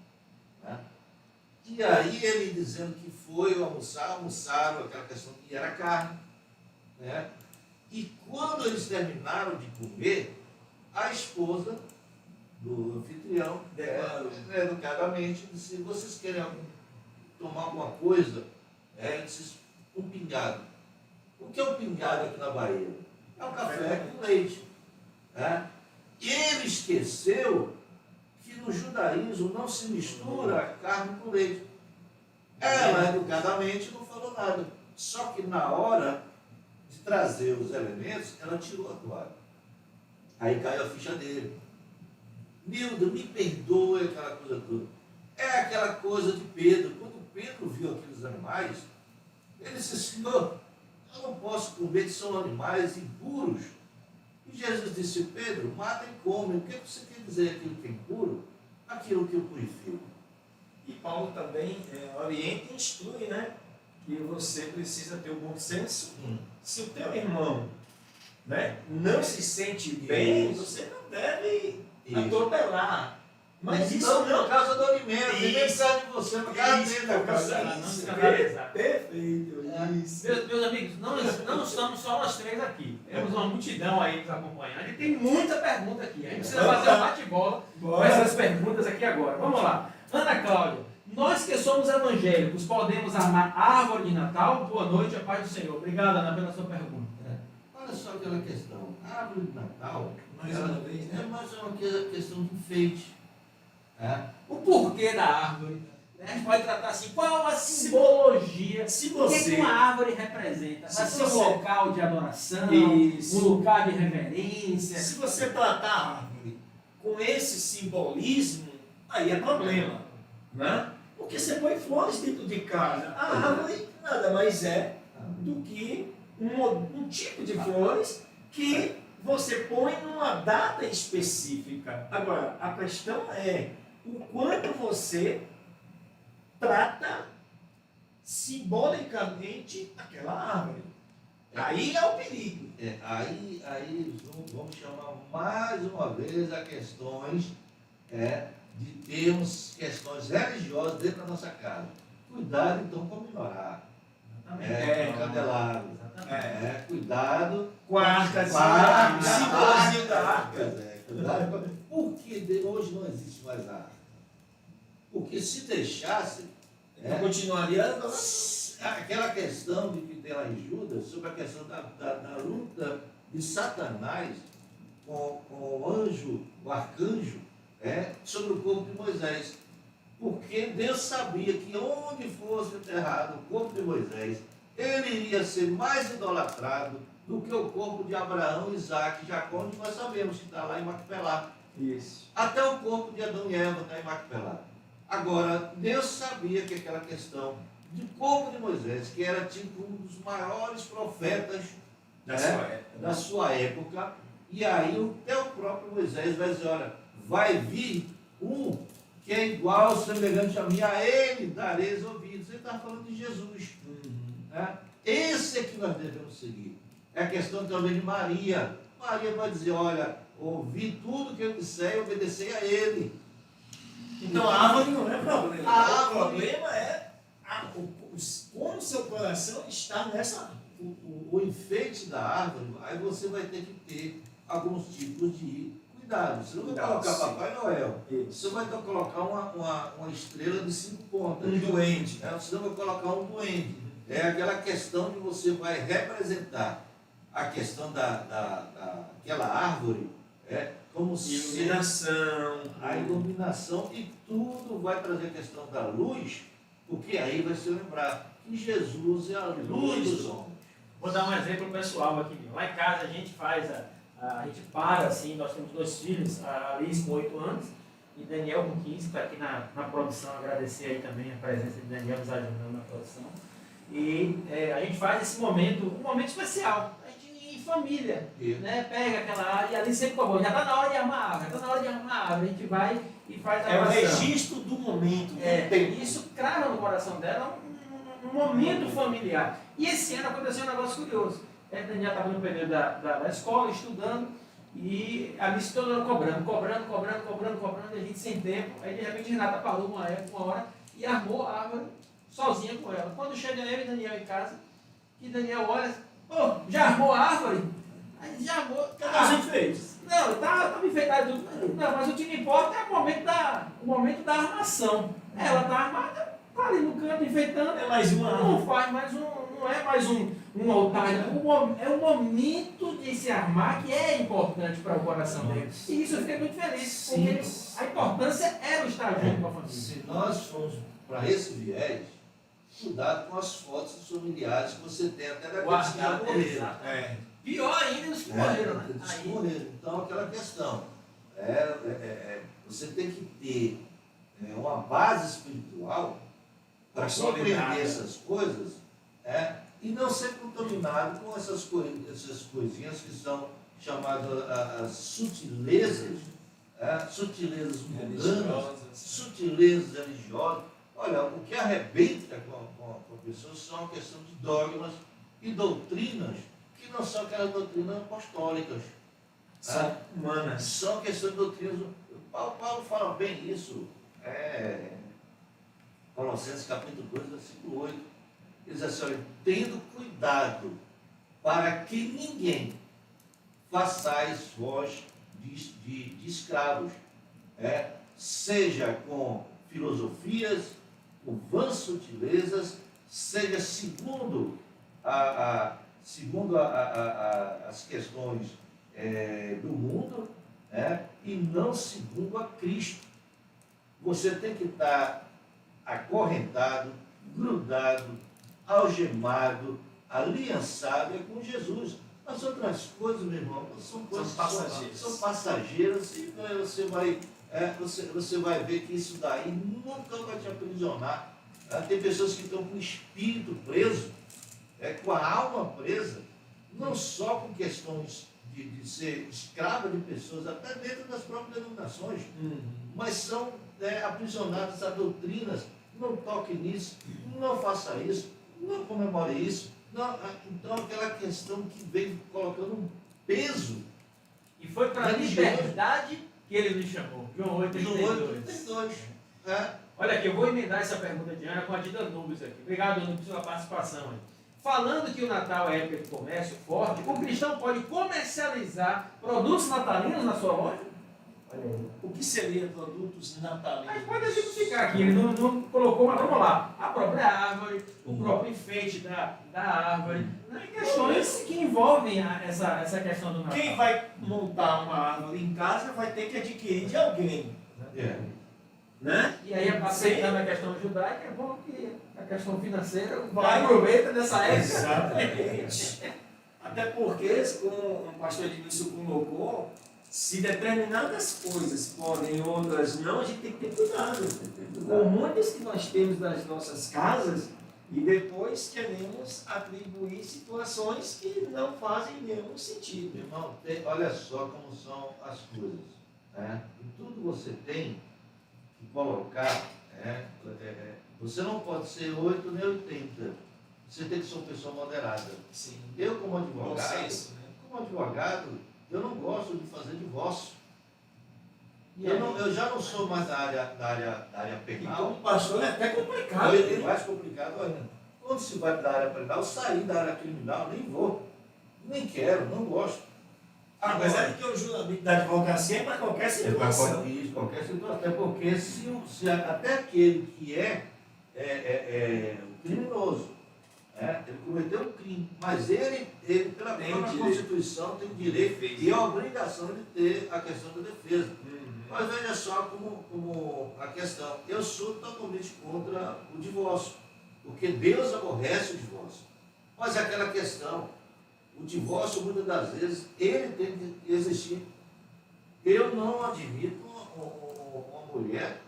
né? E aí ele dizendo que foi almoçaram, aquela questão que era carne, né? E quando eles terminaram de comer, a esposa do anfitrião, educadamente, disse: vocês querem tomar alguma coisa? Ele disse: um pingado. O que é um pingado aqui na Bahia? É um café com leite. Ele esqueceu que no judaísmo não se mistura carne com leite. Ela, educadamente, não falou nada. Só que na hora de trazer os elementos, ela tirou a toalha. Aí caiu a ficha dele. Nilda, me perdoe, aquela coisa toda. É aquela coisa de Pedro. Quando Pedro viu aqueles animais, ele disse: Senhor, eu não posso comer, que são animais impuros. E Jesus disse: Pedro, mata e come. O que você quer dizer aquilo que é impuro? Aquilo que eu purifico. E Paulo também orienta e instrui, né? Que você precisa ter o bom senso. Se o teu irmão, né, não se sente bem, você não deve atropelar. Mas isso não por causa do alimento, ele precisa de você, por causa dele, por causa não disso. escandalizar. Perfeito. Isso. Meus amigos, não estamos só nós três aqui. Temos uma multidão aí nos acompanhando e tem muita pergunta aqui. A gente precisa fazer um bate-bola com essas perguntas aqui agora. Vamos lá. Ana Cláudia, nós que somos evangélicos, podemos amar árvore de Natal? Boa noite, a paz do Senhor. Obrigado, Ana, pela sua pergunta. Olha só aquela questão. A árvore de Natal Mais uma vez, né? é mais uma questão de enfeite. O porquê da árvore? A gente pode tratar assim, qual a simbologia? Se O que você... uma árvore representa? Vai ser um local de adoração, Isso. um lugar de reverência. Se você tratar a árvore com esse simbolismo, aí é problema, né? Porque você põe flores dentro de casa. A árvore nada mais é do que um tipo de flores que você põe numa data específica. Agora, a questão é o quanto você trata simbolicamente aquela árvore. Aí é o perigo. Aí vamos chamar mais uma vez a questões de termos questões religiosas dentro da nossa casa. Cuidado então com minorar. Com candelabro. Cuidado Com a arca, simbolzinho da arca. Cuidado. Porque hoje não existe mais arca. Porque se deixasse, continuaria aquela questão de que tem lá em Judas, sobre a questão da luta de Satanás com o arcanjo, sobre o corpo de Moisés. Porque Deus sabia que onde fosse enterrado o corpo de Moisés, ele iria ser mais idolatrado do que o corpo de Abraão, Isaac e Jacó, onde nós sabemos que está lá em Macpelá. Isso. Até o corpo de Adão e Eva está em Macpelá. Agora, Deus sabia que aquela questão do corpo de Moisés, que era tipo um dos maiores profetas da sua época, e aí até o próprio Moisés vai dizer: olha, vai vir um que é igual, semelhante a mim, a ele dareis ouvidos. Ele está falando de Jesus. Esse é que nós devemos seguir. É a questão também de Maria. Maria vai dizer: olha, ouvi tudo que eu disser e obedecei a ele. Então a árvore não é problema. A o problema é como o seu coração está nessa árvore. O enfeite da árvore, aí você vai ter que ter alguns tipos de cuidado. Você não vai colocar Papai Noel. Você vai colocar uma estrela de 5 pontas. Um duende. Você não vai colocar um duende. É aquela questão que você vai representar a questão daquela árvore, como iluminação, a iluminação, e tudo vai trazer a questão da luz, porque aí vai se lembrar que Jesus é a luz dos homens. Vou dar um exemplo pessoal aqui. Lá em casa a gente faz, a gente para assim, nós temos 2 filhos, a Alice com 8 anos e Daniel com 15, está aqui na produção, agradecer aí também a presença de Daniel nos ajudando na produção. E a gente faz esse momento, um momento especial, a gente em família, né? Pega aquela área e ali sempre como, já está na hora de armar a árvore, já está na hora de armar a árvore, a gente vai e faz a É o oração. registro do momento, do tempo. Isso crava no coração dela um momento familiar. E esse ano aconteceu um negócio curioso. Daniel estava no período da escola, estudando, e a Alice toda cobrando, e a gente sem tempo. Aí de repente Renata parou uma hora e armou a árvore sozinha com ela. Quando chega eu e Daniel em casa, e Daniel olha, já armou a árvore? Aí já armou. Cadê os enfeites? Não, tá enfeitado tudo. Não, mas o que me importa é o momento da armação. Ela tá armada, tá ali no canto enfeitando. É mais uma árvore. Não faz mais não é mais um altar. É o momento de se armar que é importante para o coração dele. E isso eu fiquei muito feliz, porque a importância era o estar junto com a família. Se nós formos para esse viés, cuidado com as fotos dos familiares que você tem até daqueles que já morreram. Pior ainda os que morreram, né? Eles morreram. Então, aquela questão. Você tem que ter uma base espiritual para compreender essas coisas e não ser contaminado com essas coisinhas que são chamadas as sutilezas, sutilezas mundanas, sutilezas religiosas. Olha, o que arrebenta com a pessoa são a questão de dogmas e doutrinas que não são aquelas doutrinas apostólicas. São humanas. São questões de doutrinas. Paulo fala bem isso. Colossenses capítulo 2, versículo 8. Ele diz assim, olha, tendo cuidado para que ninguém façais vós de escravos, seja com filosofias, com vãs sutilezas, seja segundo as questões do mundo, e não segundo a Cristo. Você tem que estar acorrentado, grudado, algemado, aliançado com Jesus. As outras coisas, meu irmão, são coisas são passageiras e você vai ver que isso daí nunca vai te aprisionar. Tem pessoas que estão com o espírito preso, com a alma presa, não só com questões de ser escrava de pessoas, até dentro das próprias denominações, mas são aprisionados a doutrinas. Não toque nisso, não faça isso, não comemore isso. Não, então, aquela questão que vem colocando um peso. E foi para a liberdade que ele nos chamou. João 8,32. Olha aqui, eu vou emendar essa pergunta de Ana com a de Danúbios aqui. Obrigado, Danúbios, pela participação aí. Falando que o Natal é época de comércio forte, o cristão pode comercializar produtos natalinos na sua loja? Olha aí. O que seria produtos natalinos? Aí pode exemplificar aqui, ele não colocou, mas vamos lá. A própria árvore, o próprio enfeite da árvore, questões que envolvem essa questão do Natal. Quem vai montar uma árvore em casa vai ter que adquirir de alguém. Né? E aí, aceitando a questão judaica, é bom que a questão financeira aproveita dessa época. Exatamente. Até porque, como o pastor Edmilson colocou, se determinadas coisas podem, outras não, a gente tem que ter cuidado. Com muitas que nós temos nas nossas casas e depois queremos atribuir situações que não fazem nenhum sentido. Irmão, olha só como são as coisas. E tudo você tem que colocar. Você não pode ser 8 nem 80. Você tem que ser uma pessoa moderada. Sim. Eu, como advogado, eu não gosto de fazer divórcio. Eu já não sou mais da área penal. Então, pastor, é até complicado. É mais complicado ainda. Quando se vai da área penal, eu saí da área criminal, nem vou. Nem quero, não gosto. Mas é porque o juramento da advocacia é para qualquer situação. Qualquer situação. Até porque se até aquele que é criminoso, ele cometeu um crime, mas ele pela própria Constituição, tem o direito e a obrigação de ter a questão da defesa. Mas veja só como a questão. Eu sou totalmente contra o divórcio, porque Deus aborrece o divórcio. Mas é aquela questão, o divórcio, muitas das vezes, ele tem que existir. Eu não admito uma mulher,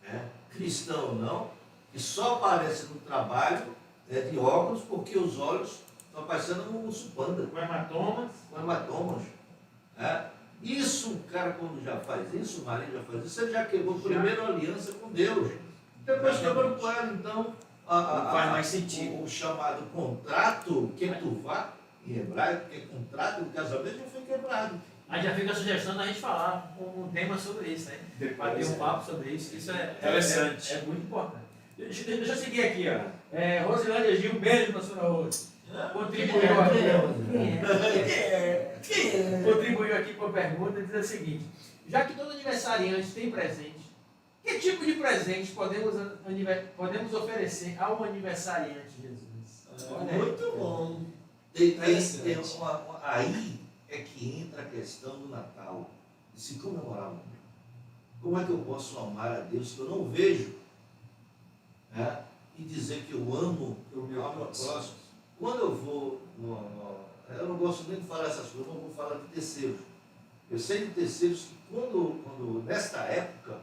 né, cristã ou não, que só aparece no trabalho de óculos porque os olhos estão parecendo um urso panda. Com hematomas. Com hematomas. Né? Isso, o cara, quando já faz isso, o marido já faz isso, ele já quebrou primeiro a aliança com Deus. Depois quebrou com ela, então. Não faz mais sentido. O chamado contrato, ketuvá, em hebraico, que é contrato do casamento, já foi quebrado. Aí já fica a sugestão da gente falar um tema sobre isso, né? Depois, Bater um papo sobre isso. Isso é interessante. É muito importante. Deixa eu seguir aqui, ó. Rosilândia Gil, um beijo para a senhora Rose. Contribuiu aqui. Contribuiu aqui com a pergunta, diz o seguinte: já que todo aniversariante tem presente, que tipo de presente podemos oferecer ao aniversariante, Jesus? Muito bom. Aí é que entra a questão do Natal, de se comemorar. Como é que eu posso amar a Deus que eu não vejo, né? E dizer que eu amo o meu próximo? Quando eu vou, eu não gosto nem de falar essas coisas, não vou falar de terceiros. Eu sei de terceiros que quando nesta época,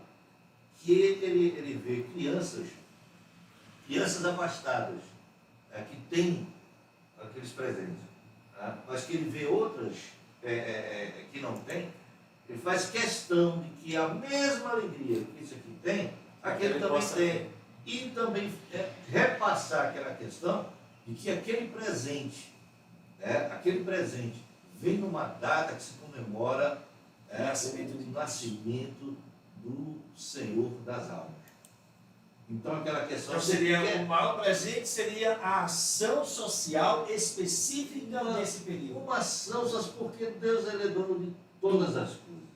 que ele vê crianças abastadas, que têm aqueles presentes, tá? Mas que ele vê outras que não têm, ele faz questão de que a mesma alegria que isso aqui tem, aquele também tem. E também repassar aquela questão de que aquele presente vem numa data que se comemora o nascimento do Senhor das almas. Então aquela questão o maior presente seria a ação social específica nesse período. Uma ação, porque Deus é dono de todas as coisas.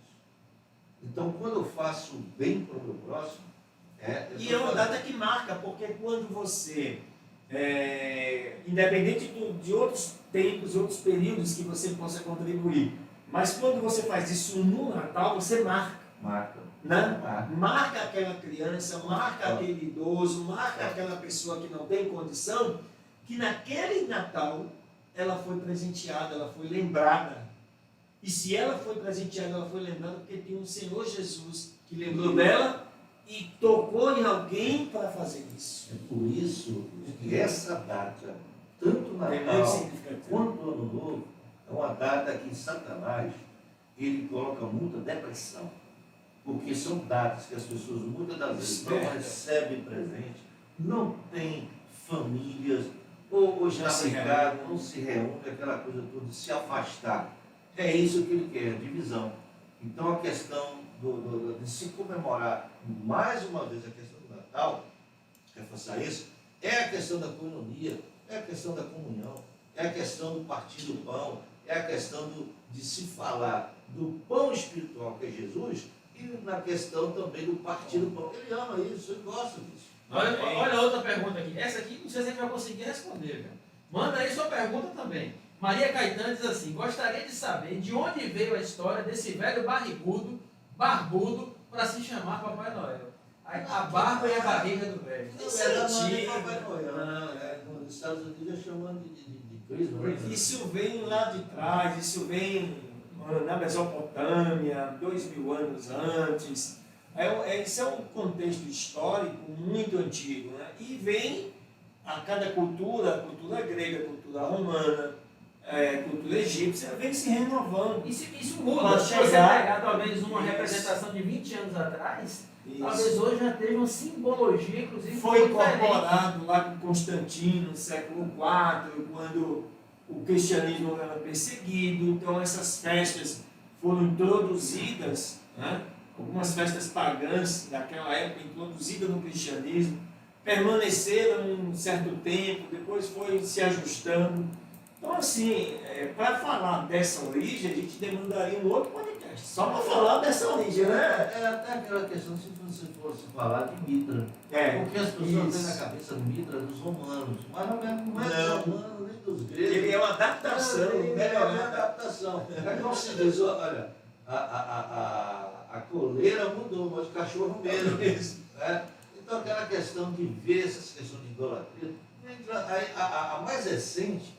Então quando eu faço o bem para o meu próximo, e é uma data que marca, porque quando você, independente de outros tempos, outros períodos que você possa contribuir, mas quando você faz isso no Natal, você marca. Né? Marca aquela criança, marca aquele idoso, marca aquela pessoa que não tem condição, que naquele Natal ela foi presenteada, ela foi lembrada. E se ela foi presenteada, ela foi lembrada porque tem um Senhor Jesus que lembrou dela e tocou em alguém para fazer isso. É por isso que essa data, tanto Natal quanto Ano Novo, é uma data que Satanás ele coloca muita depressão. Porque são datas que as pessoas muitas das vezes não recebem presente, não têm famílias, ou já brigaram, não se reúnem, aquela coisa toda, de se afastar. É isso que ele quer, divisão. Então a questão de se comemorar mais uma vez a questão do Natal, reforçar isso, é a questão da coinonia, é a questão da comunhão, é a questão do partir do pão, é a questão de se falar do pão espiritual que é Jesus, e na questão também do partir do pão. Ele ama isso, ele gosta disso. Olha outra pergunta aqui. Essa aqui não sei se a gente vai conseguir responder, viu? Manda aí sua pergunta também. Maria Caetano diz assim: gostaria de saber de onde veio a história desse velho barbudo, para se chamar Papai Noel. A barba e a barriga do velho. Isso é antigo. Papai Noel. Nos Estados Unidos já chamando de Christmas. Isso vem lá de trás, isso vem na Mesopotâmia, 2000 anos antes. Isso é um contexto histórico muito antigo, né? E vem a cada cultura, a cultura grega, a cultura romana, a cultura egípcia, vem se renovando. Isso muda. Se você pegar talvez uma representação de 20 anos atrás, talvez hoje já esteja uma simbologia, inclusive. Foi incorporado lá com Constantino, no século IV, quando o cristianismo era perseguido. Então essas festas foram introduzidas, né? Algumas festas pagãs daquela época introduzidas no cristianismo, permaneceram um certo tempo, depois foi se ajustando. Então assim, para falar dessa origem, a gente demandaria um outro podcast, só para falar dessa origem, né? É até aquela questão, se você fosse falar de Mitra, porque as pessoas têm na cabeça Mitra dos romanos, mas não é dos romanos nem dos gregos. Ele é uma adaptação. É uma adaptação. É como se diz, olha, a coleira mudou, mas o cachorro mesmo. Né? Então aquela questão de ver essas questões de idolatria, nem a mais recente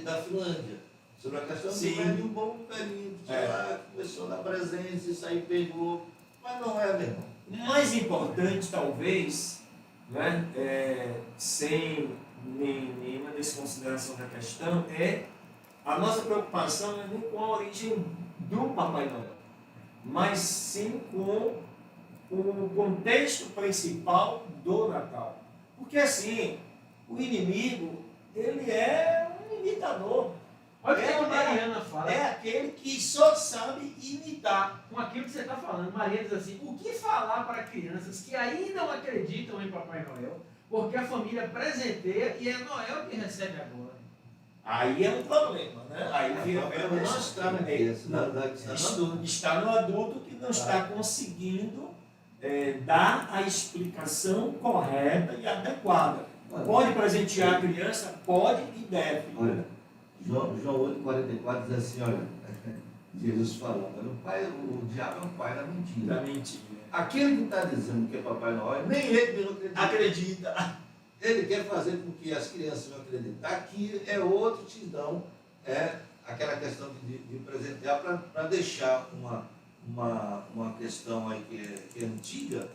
da Finlândia, sobre a questão do Sim. velho, um bom velhinho, que lá, começou na presença, isso aí pegou, mas não é, meu irmão. O mais importante, talvez, né, sem nenhuma desconsideração da questão, é a nossa preocupação não é nem com a origem do Papai Noel, mas sim com o contexto principal do Natal. Porque assim, o inimigo, ele é um imitador. Olha o que a Mariana fala. É aquele que só sabe imitar. Com aquilo que você está falando, Maria diz assim, o que falar para crianças que ainda não acreditam em Papai Noel, porque a família presenteia e é Noel que recebe agora. Aí é um problema, né? Aí vira Não está na criança, está no adulto que não está conseguindo dar a explicação correta e adequada. Pode presentear a criança? Pode e deve. Olha, João 8,44 diz assim, olha, Jesus falando, o diabo é um pai da mentira. Da mentira. Aquele que está dizendo que é Papai Noel, nem ele mesmo Acredita. Ele quer fazer com que as crianças não acreditem que é outro tidão, aquela questão de presentear para deixar uma questão aí que é antiga,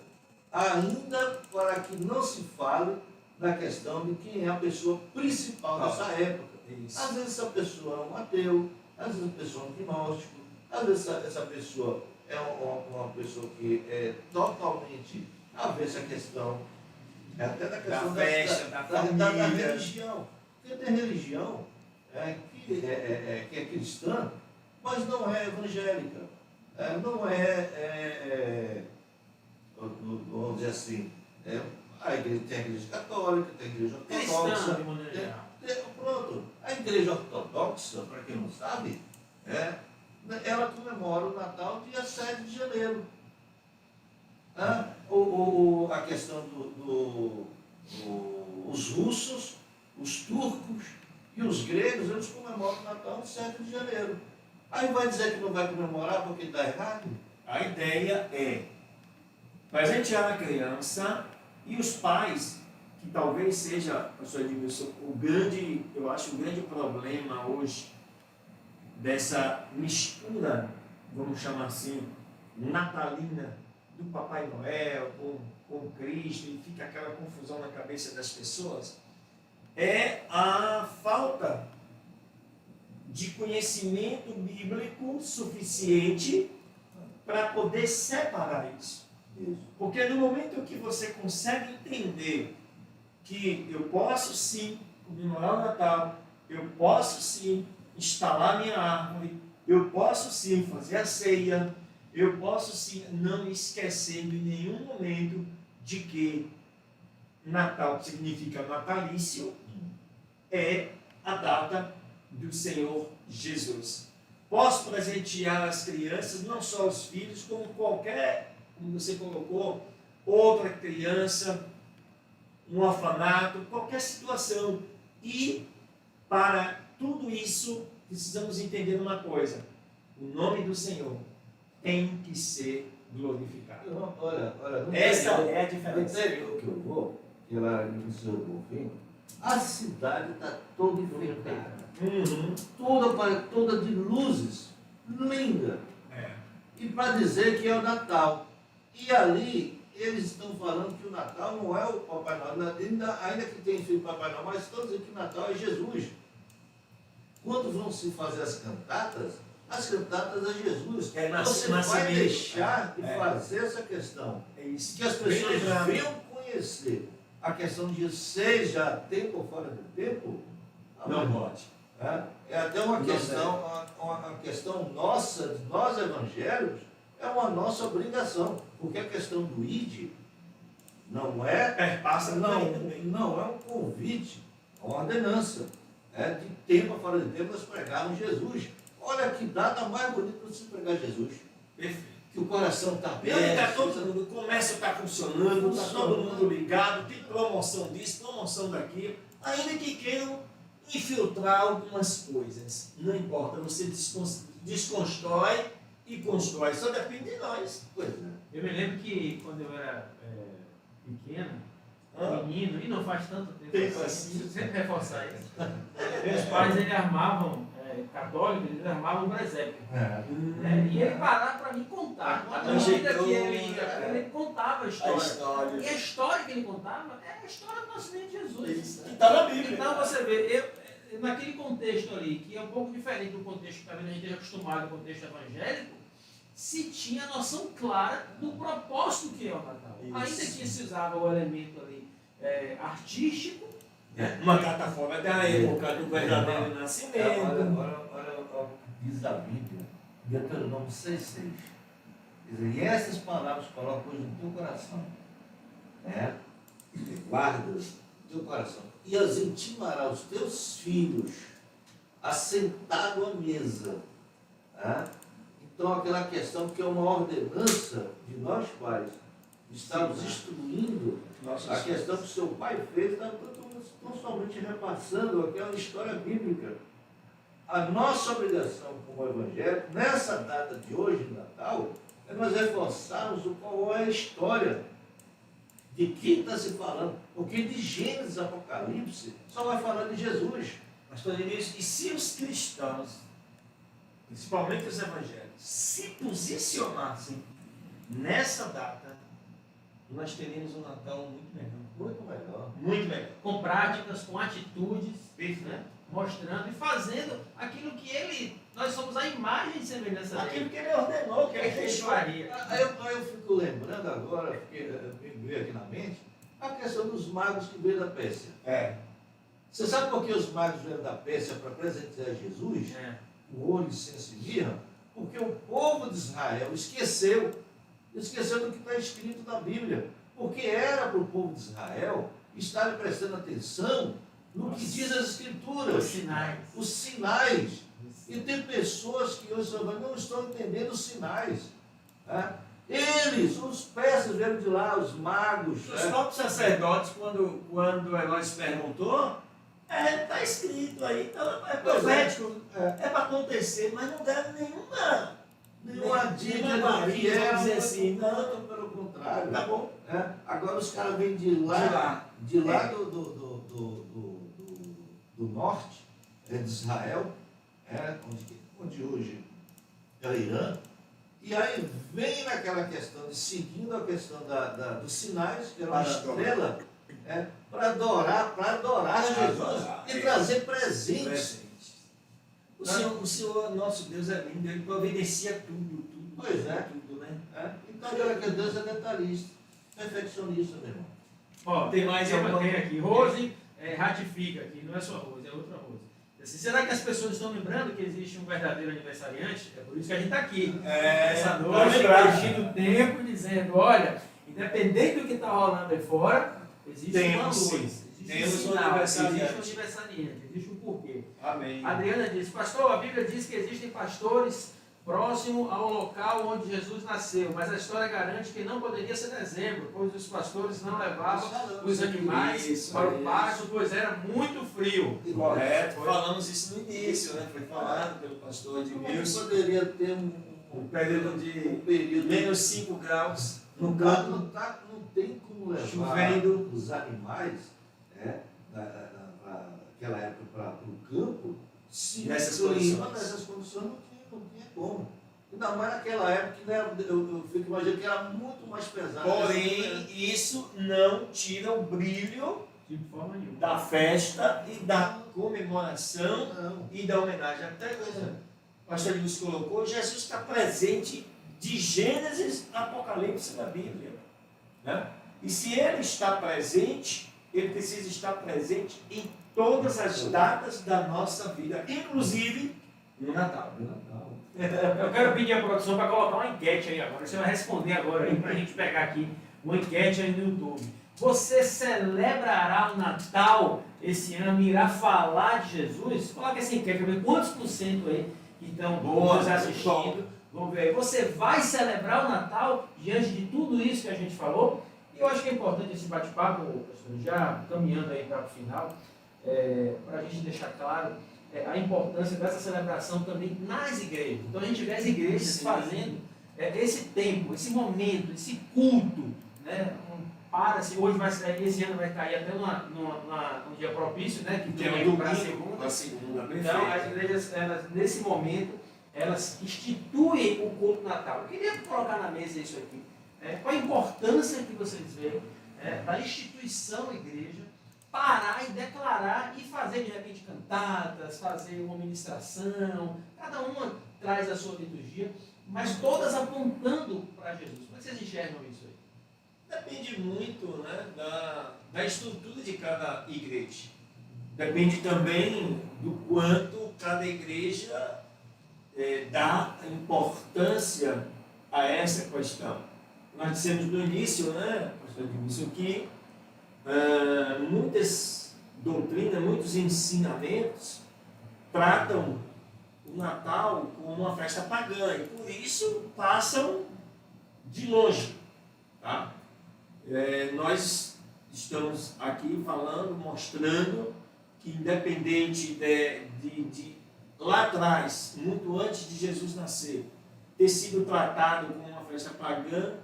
ainda para que não se fale da questão de quem é a pessoa principal dessa época. Isso. Às vezes essa pessoa é um ateu, às vezes a pessoa é um gnóstico, às vezes essa pessoa é uma pessoa que é totalmente avessa a questão, até da questão da festa, da família. Da religião. Porque tem religião que é cristã, mas não é evangélica, não vamos dizer assim, a igreja, tem a igreja católica, tem a igreja ortodoxa. Cristã, de maneira geral. Pronto, a igreja ortodoxa, para quem não sabe, ela comemora o Natal dia 7 de janeiro. A questão os russos, os turcos e os gregos, eles comemoram o Natal no 7 de janeiro. Aí vai dizer que não vai comemorar porque está errado? A ideia é presentear a criança e os pais, que talvez seja, pastor Edmilson, eu acho o grande problema hoje dessa mistura, vamos chamar assim, natalina do Papai Noel com Cristo, e fica aquela confusão na cabeça das pessoas, é a falta de conhecimento bíblico suficiente para poder separar isso. Porque no momento que você consegue entender que eu posso sim comemorar o Natal, eu posso sim instalar minha árvore, eu posso sim fazer a ceia, eu posso sim, não esquecendo em nenhum momento de que Natal significa natalício, é a data do Senhor Jesus. Posso presentear as crianças, não só os filhos, como qualquer, como você colocou, outra criança, um orfanato, qualquer situação. E para tudo isso, precisamos entender uma coisa: o nome do Senhor tem que ser glorificado. Olha, essa é a diferença. No interior que eu vou, que é lá no Senhor Bonfim, a cidade está toda enfeitada. Toda de luzes, linda. E para dizer que é o Natal. E ali, eles estão falando que o Natal não é o Papai Noel, ainda que tenha filho Papai Noel, mas estão dizendo que o Natal é Jesus. Quando vão se fazer as cantatas é Jesus. Você vai deixar de fazer essa questão. É isso. Que as pessoas venham conhecer a questão de Jesus, seja tempo ou fora do tempo, não pode. É até uma questão nossa, de nós evangélicos, é uma nossa obrigação, porque a questão do ID não é, perpassa não é um convite, é uma ordenança. De tempo a fora de tempo nós pregarmos Jesus. Olha que data mais bonita para se pregar Jesus. Perfeito. Que o coração está bem. O comércio está funcionando, está todo mundo ligado, tem promoção disso, promoção daquilo, ainda que queiram infiltrar algumas coisas. Não importa, você desconstrói e constrói, só depende de nós. Pois é. Eu me lembro que quando eu era pequeno, menino, e não faz tanto tempo Tempo assim, assim. preciso sempre reforçar isso. Meus pais, eles armavam, católicos, eles armavam um presépio. Né? E ele parava para me contar. À medida que ele ia, ele contava a história. E a história que ele contava era a história do nascimento de Jesus. Que está na Bíblia. Então você vê, naquele contexto ali, que é um pouco diferente do contexto que talvez a gente esteja acostumado, o contexto evangélico, se tinha noção clara do propósito que é o Natal. Isso. Ainda que se usava o elemento ali artístico, Uma data fora da época do verdadeiro nascimento. Olha o que diz a Bíblia, Deuteronômio 6,6. Quer dizer, e essas palavras coloca hoje no teu coração. Guarda no teu coração. E as intimará os teus filhos assentado à mesa. Então, aquela questão que é uma ordenança de nós pais, estamos instruindo a questão que seu pai fez, não somente repassando aquela história bíblica. A nossa obrigação como evangélico, nessa data de hoje, de Natal, é nós reforçarmos qual é a história de quem está se falando. Porque de Gênesis a Apocalipse só vai falando de Jesus. Pastor Denilson, e se os cristãos, principalmente os evangélicos, se posicionassem nessa data, nós teríamos um Natal muito melhor. Muito melhor. Muito melhor. com práticas, com atitudes, né? Mostrando e fazendo aquilo que nós somos a imagem e semelhança dele. Aquilo que ele ordenou, que ele deixou. faria. Eu fico lembrando agora, porque me veio aqui na mente, a questão dos magos que veio da Pérsia. Você sabe por que os magos vieram da Pérsia para presentear Jesus? O ouro, incenso e mirra? Porque o povo de Israel esqueceu do que está escrito na Bíblia. Porque era para o povo de Israel estar prestando atenção no que diz as Escrituras. Os sinais. E tem pessoas que hoje não estão entendendo os sinais. Eles, os persas vieram de lá, os magos. Os próprios sacerdotes, quando o Heróis perguntou, está escrito aí, então é profético, é para acontecer, mas não deve Nenhuma dica do que era, dizer assim, não, pelo contrário. Tá bom. Agora os caras vêm de lá do norte, de Israel, onde hoje é o Irã, e aí vem naquela questão de seguindo a questão dos sinais, que era uma estrela, para adorar Jesus e trazer presentes. O Senhor, nosso Deus é lindo, Ele providencia tudo. Pois é. Tudo, né? Então, olha que Deus é detalhista, perfeccionista, meu irmão. Ó, Tem mais alguma? tem aqui. Rose ratifica aqui, não é só Rose, é outra Rose. Assim, será que as pessoas estão lembrando que existe um verdadeiro aniversariante? É por isso que a gente está aqui. Essa noite, investindo tempo, dizendo, olha, independente do que está rolando aí fora, existe uma luz, existe um sinal, existe um aniversariante, existe um porquê. Amém. A Adriana diz, pastor, a Bíblia diz que existem pastores próximo ao local onde Jesus nasceu, mas a história garante que não poderia ser dezembro, pois os pastores não levavam os animais para o pasto, pois era muito frio. Correto, falamos isso no início, né? Foi falado pelo pastor Edmilson. Poderia ter um período de menos 5 graus no campo. Não tem como levar chovendo os animais naquela época para o campo, se nessas condições não tinha como. Ainda mais naquela época que eu fico imaginando que era muito mais pesado. Porém, isso não tira o brilho De forma nenhuma. da festa e da comemoração e da homenagem. Até o pastor nos colocou, Jesus está presente de Gênesis a Apocalipse na Bíblia. Né? E se ele está presente, ele precisa estar presente em todas as datas da nossa vida, inclusive no Natal. Eu quero pedir à produção para colocar uma enquete aí agora. Você vai responder agora aí para a gente pegar aqui uma enquete aí no YouTube. Você celebrará o Natal esse ano? Irá falar de Jesus? Coloca essa enquete para ver quantos por cento aí que estão nos assistindo. Vamos ver aí. Você vai celebrar o Natal diante de tudo isso que a gente falou? E eu acho que é importante esse bate-papo, professor, já caminhando aí para o final, para a gente deixar claro a importância dessa celebração também nas igrejas. Então a gente vê as igrejas fazendo esse tempo, esse momento, esse culto, né? prepara-se, hoje vai sair, esse ano vai cair até num dia propício, né? Que é tem para a domingo, segunda. na segunda, Então, perfeito. as igrejas, elas, nesse momento, elas instituem o culto natal. Eu queria colocar na mesa isso aqui. Qual a importância que vocês veem da instituição igreja, parar e declarar e fazer, de repente, cantatas, fazer uma ministração, cada uma traz a sua liturgia, mas todas apontando para Jesus. Como é que vocês enxergam isso aí? Depende muito, né, da estrutura de cada igreja. Depende também do quanto cada igreja dá importância a essa questão. Nós dissemos no início, né, pastor Edmilson, que muitas doutrinas, muitos ensinamentos tratam o Natal como uma festa pagã e por isso passam de longe. Tá? Nós estamos aqui falando, mostrando que independente de lá atrás, muito antes de Jesus nascer, ter sido tratado como uma festa pagã,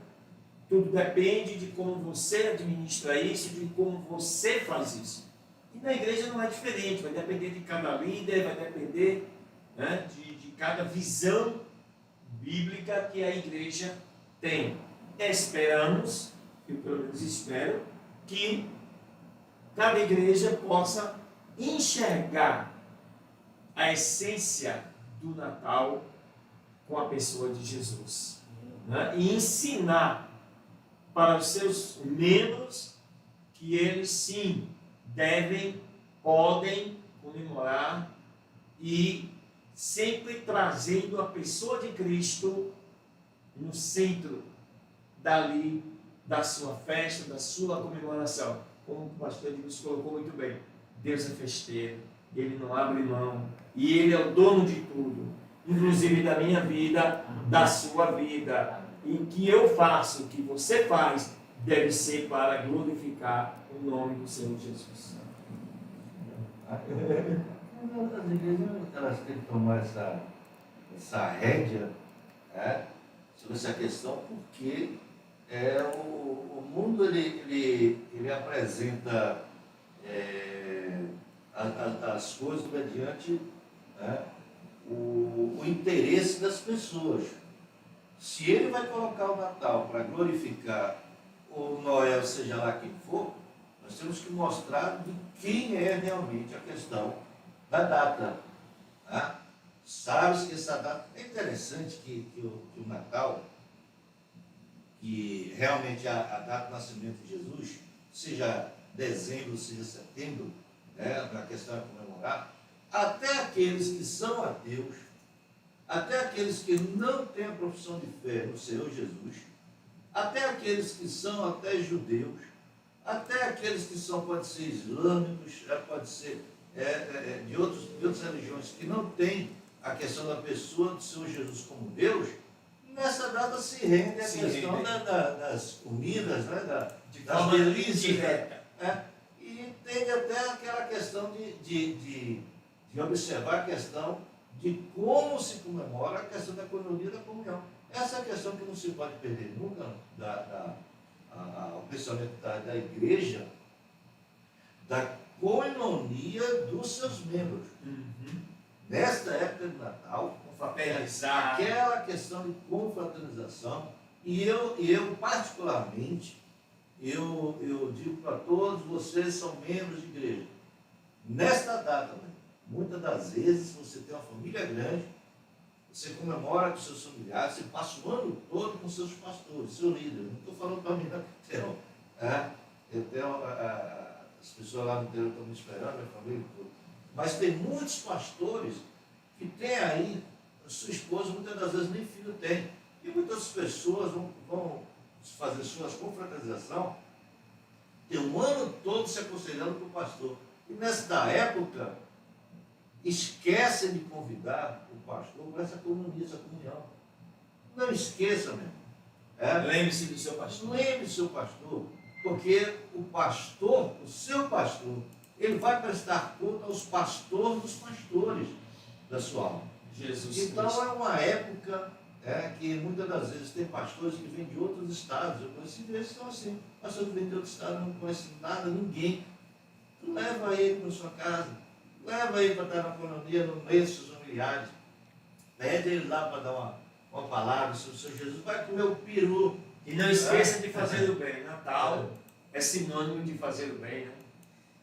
tudo depende de como você administra isso, de como você faz isso. E na igreja não é diferente, vai depender de cada líder, vai depender, né, de cada visão bíblica que a igreja tem. Esperamos, eu pelo menos espero, que cada igreja possa enxergar a essência do Natal com a pessoa de Jesus, né, e ensinar para os seus membros que eles sim devem, podem comemorar e sempre trazendo a pessoa de Cristo no centro dali da sua festa, da sua comemoração. Como o pastor Edmilson colocou muito bem, Deus é festeiro, Ele não abre mão e Ele é o dono de tudo, inclusive da minha vida, da sua vida. E o que eu faço, o que você faz, deve ser para glorificar o nome do Senhor Jesus. As igrejas, elas têm que tomar essa rédea, sobre essa questão, porque o mundo ele apresenta as coisas mediante o interesse das pessoas. Se ele vai colocar o Natal para glorificar o Noel, seja lá quem for, nós temos que mostrar de quem é realmente a questão da data. Tá? Sabe-se que essa data é interessante, que o Natal, que realmente a data do nascimento de Jesus, seja dezembro, seja setembro, a questão é comemorar, até aqueles que são ateus, até aqueles que não têm a profissão de fé no Senhor Jesus, até aqueles que são até judeus, até aqueles que são, pode ser islâmicos, pode ser de outras religiões que não têm a questão da pessoa do Senhor Jesus como Deus, nessa data se rende a questão das comidas, das delícias, e entende até aquela questão de observar a questão de como se comemora a questão da economia da comunhão. Essa é a questão que não se pode perder nunca o pensamento da igreja, da coinonia dos seus membros. Nesta época de Natal, confraternizar, aquela questão de confraternização, e eu particularmente, eu digo para todos, vocês são membros de igreja. Nesta data, muitas das vezes, você tem uma família grande, você comemora com seus familiares, você passa o ano todo com seus pastores, seu líder. Não estou falando para mim, não. Eu tenho as pessoas lá no interior estão me esperando, minha família e tudo. Mas tem muitos pastores que têm aí, sua esposa muitas das vezes nem filho tem. E muitas pessoas vão fazer suas confraternizações, tem um ano todo se aconselhando para o pastor. E nesta época, esquecem de convidar o pastor para essa comunhão, essa comunhão. Não esqueça, meu. Lembre-se do seu pastor. Lembre-se do seu pastor, porque o pastor, o seu pastor, ele vai prestar conta aos pastores dos pastores da sua alma. Jesus então Cristo. é uma época que muitas das vezes tem pastores que vêm de outros estados. Eu conheci igrejas que são assim, pastor que vem de outro estado, não conhece nada, ninguém. Tu leva ele para sua casa, leva ele para estar na colonia, no meio dos seus familiares. Pede ele lá para dar uma palavra sobre o Senhor Jesus, vai comer o peru. E não esqueça de fazer o bem. Natal é sinônimo de fazer o bem,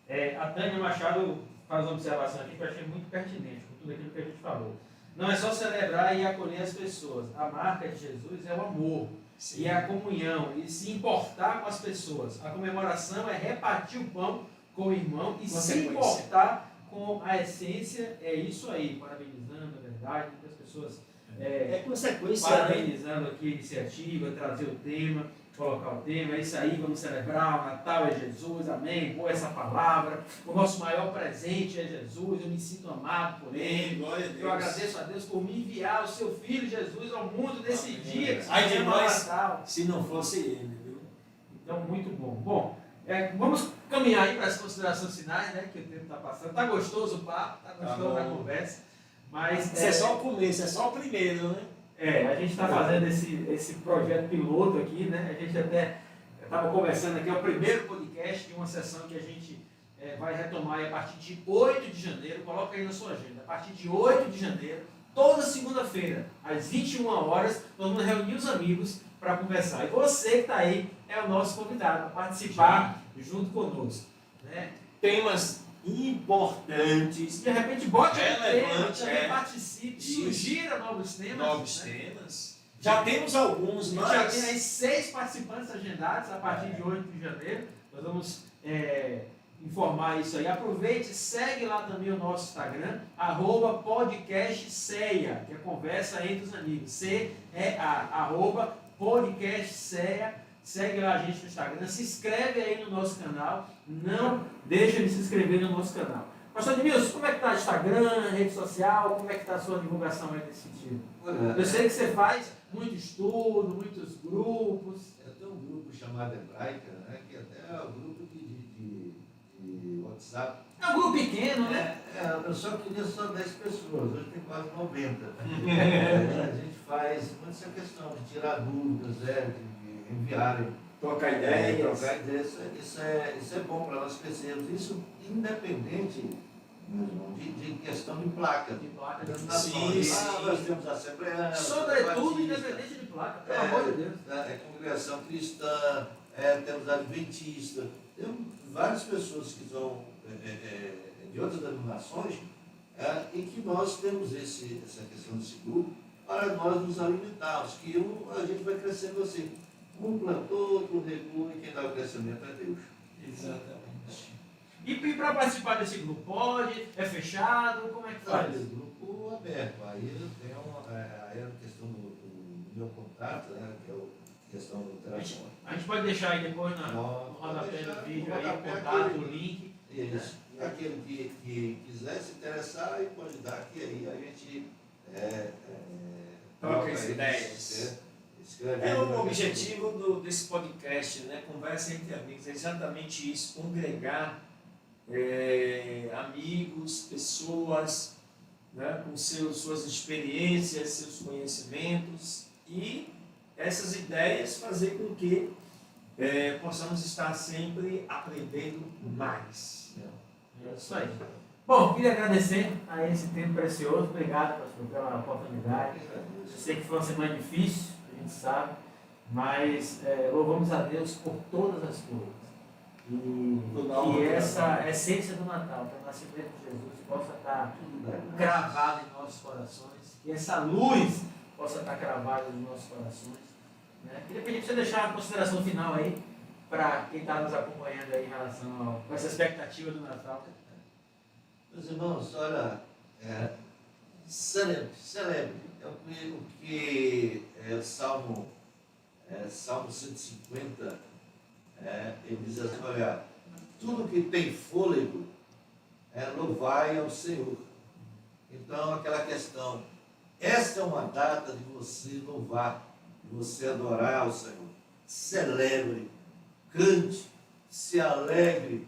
né? A Tânia Machado faz uma observação aqui que eu achei muito pertinente com tudo aquilo que a gente falou. Não é só celebrar e acolher as pessoas. A marca de Jesus é o amor. Sim. E a comunhão, e se importar com as pessoas. A comemoração é repartir o pão com o irmão e se importar com a essência. É isso aí, parabenizando, é verdade, muitas pessoas consequência, parabenizando aqui a iniciativa, trazer o tema, colocar o tema, é isso aí, vamos celebrar, o Natal é Jesus, amém, boa essa palavra, o nosso maior presente é Jesus, eu me sinto amado por Ele, glória a Deus. eu agradeço a Deus por me enviar o seu Filho Jesus ao mundo nesse dia, que se Ai de chama nós, Natal. se não fosse Ele, viu? Então, muito bom. Bom, vamos caminhar aí para as considerações finais, né, que o tempo está passando, está gostoso o papo, está gostoso a conversa, mas... Isso é só o começo, é só o primeiro, né? A gente está fazendo esse projeto piloto aqui, né? A gente até estava conversando aqui, é o primeiro podcast de uma sessão que a gente vai retomar aí a partir de 8 de janeiro, coloca aí na sua agenda, a partir de 8 de janeiro, toda segunda-feira, às 21 horas, nós vamos reunir os amigos para conversar. E você que está aí é o nosso convidado para participar junto conosco, né? Temas importantes, De repente, bote o tema, relevante, também participe, Isso. sugira novos temas. novos né? temas. Já temos alguns, A gente já tem aí 6 participantes agendados a partir de 8 de janeiro. Nós vamos informar isso aí. Aproveite, segue lá também o nosso Instagram, @podcastceia, que é conversa entre os amigos. CEA, @podcastceia. Segue lá a gente no Instagram, se inscreve aí no nosso canal, não deixa de se inscrever no nosso canal. Pastor Edmilson, como é que está o Instagram, rede social, como é que está a sua divulgação aí nesse sentido? Eu sei que você faz muito estudo, muitos grupos. Eu tenho um grupo chamado Hebraica, né, que até é um grupo de WhatsApp. É um grupo pequeno, né? Eu só queria só 10 pessoas, hoje tem quase 90. A gente faz muito essa questão de tirar dúvidas, de enviarem. Trocar ideias. Trocar ideias. Isso é bom para nós crescermos. Isso independente de questão de placa. De placa de Sim. Nós temos assembleia. Sobretudo independente de placa, pelo amor de Deus. Congregação cristã, temos adventista. Temos várias pessoas que são de outras denominações e que nós temos essa questão desse grupo para nós nos alimentarmos, que a gente vai crescendo assim. Um plantou, outro regou e quem dá o crescimento é Deus. Exatamente. E para participar desse grupo, pode? É fechado? Como é que faz? Olha, grupo aberto. Aí eu tenho a questão do meu contato, né, que é a questão do telefone. A gente pode deixar aí depois no rodapé do vídeo aí, o contato, o link. Isso. Aquele que quiser se interessar, aí pode dar, que aí a gente troca as ideias. O objetivo desse podcast, né, Conversa Entre Amigos, é exatamente isso, congregar amigos, pessoas, né, com suas experiências, seus conhecimentos e essas ideias fazer com que possamos estar sempre aprendendo mais. É isso aí. Bom, queria agradecer a esse tempo precioso. Obrigado, pastor, pela oportunidade. Eu sei que foi uma semana difícil, a gente sabe, mas louvamos a Deus por todas as coisas. E que essa essência do Natal, que é o nascimento de Jesus, possa estar cravada em nossos corações, que essa luz possa estar cravada nos nossos corações. Né? Queria pedir para você deixar uma consideração final aí, para quem está nos acompanhando aí em relação a essa expectativa do Natal. Meus irmãos, olha, celebre. É o que Salmo 150, ele diz assim, olha, tudo que tem fôlego, louvai ao Senhor. Então, aquela questão, esta é uma data de você louvar, de você adorar ao Senhor. Celebre, cante, se alegre,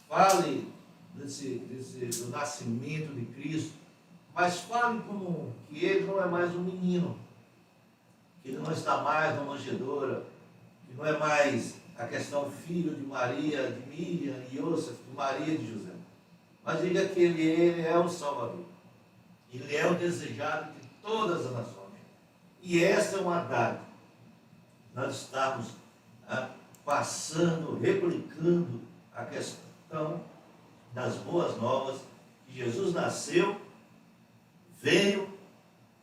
fale do nascimento de Cristo, mas fale como que ele não é mais um menino, que ele não está mais na manjedoura, que não é mais a questão filho de Maria, de Miriam e Iosef, de Maria e de José. Mas diga que ele é o Salvador. Ele é o desejado de todas as nações. E essa é uma dádiva. Nós estamos passando, replicando a questão das boas novas, que Jesus nasceu, veio,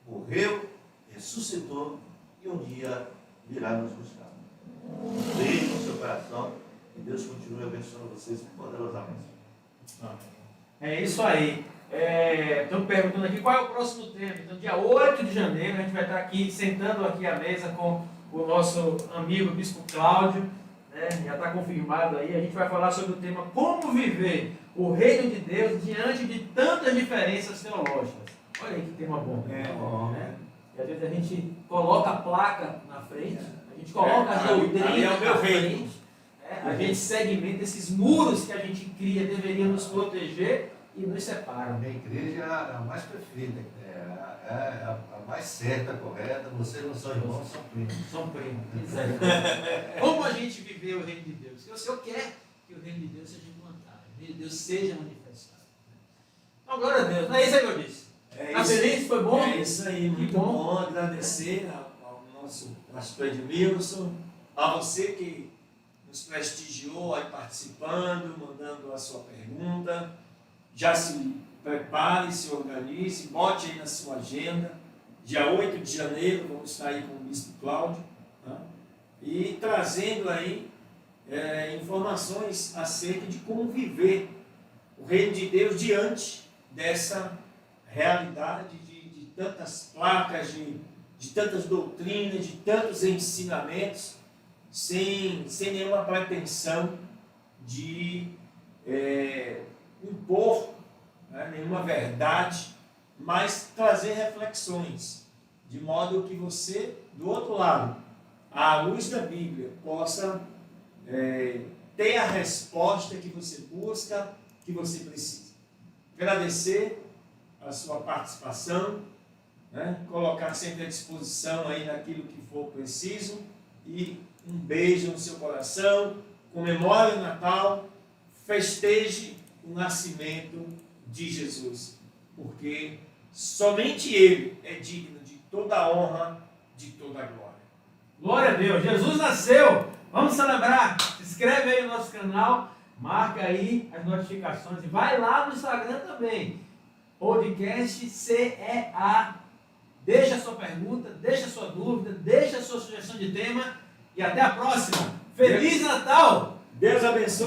morreu, ressuscitou e um dia virá nos buscar. Creia no seu coração e Deus continue abençoando vocês poderosamente. É isso aí. Estão perguntando aqui qual é o próximo tema. Então, dia 8 de janeiro, a gente vai estar aqui, sentando aqui à mesa com o nosso amigo Bispo Cláudio, né? Já está confirmado aí. A gente vai falar sobre o tema como viver o reino de Deus diante de tantas diferenças teológicas. Olha aí que tema bom. Né? E às vezes a gente coloca a placa na frente, a gente coloca as doutrinas na frente, a gente segmenta esses muros que a gente cria, deveriam nos proteger e nos separam. A minha igreja é a mais perfeita, é a mais certa, correta. Vocês não são irmãos, são primos. São primos. Como a gente viver o reino de Deus? Porque o Senhor quer que o reino de Deus seja implantado, o reino de Deus seja manifestado. Então, glória a Deus. Não é isso aí que eu disse? Tá feliz? Foi bom? É isso aí, muito bom. Agradecer ao nosso pastor Edmilson, a você que nos prestigiou aí participando, mandando a sua pergunta. Já se prepare, se organize, bote aí na sua agenda. Dia 8 de janeiro, vamos estar aí com o Bispo Cláudio, tá? E trazendo aí informações acerca de como viver o reino de Deus diante dessa realidade de tantas placas, de tantas doutrinas, de tantos ensinamentos, sem nenhuma pretensão de impor nenhuma verdade, mas trazer reflexões, de modo que você, do outro lado, à luz da Bíblia, possa ter a resposta que você busca, que você precisa. Agradecer a sua participação, colocar sempre à disposição aí naquilo que for preciso, e um beijo no seu coração, comemore o Natal, festeje o nascimento de Jesus, porque somente Ele é digno de toda a honra, de toda a glória. Glória a Deus, Jesus nasceu, vamos celebrar. Se inscreve aí no nosso canal, marca aí as notificações e vai lá no Instagram também, podcast CEA. Deixa a sua pergunta, deixa a sua dúvida, deixa a sua sugestão de tema e até a próxima. Feliz Natal! Deus abençoe.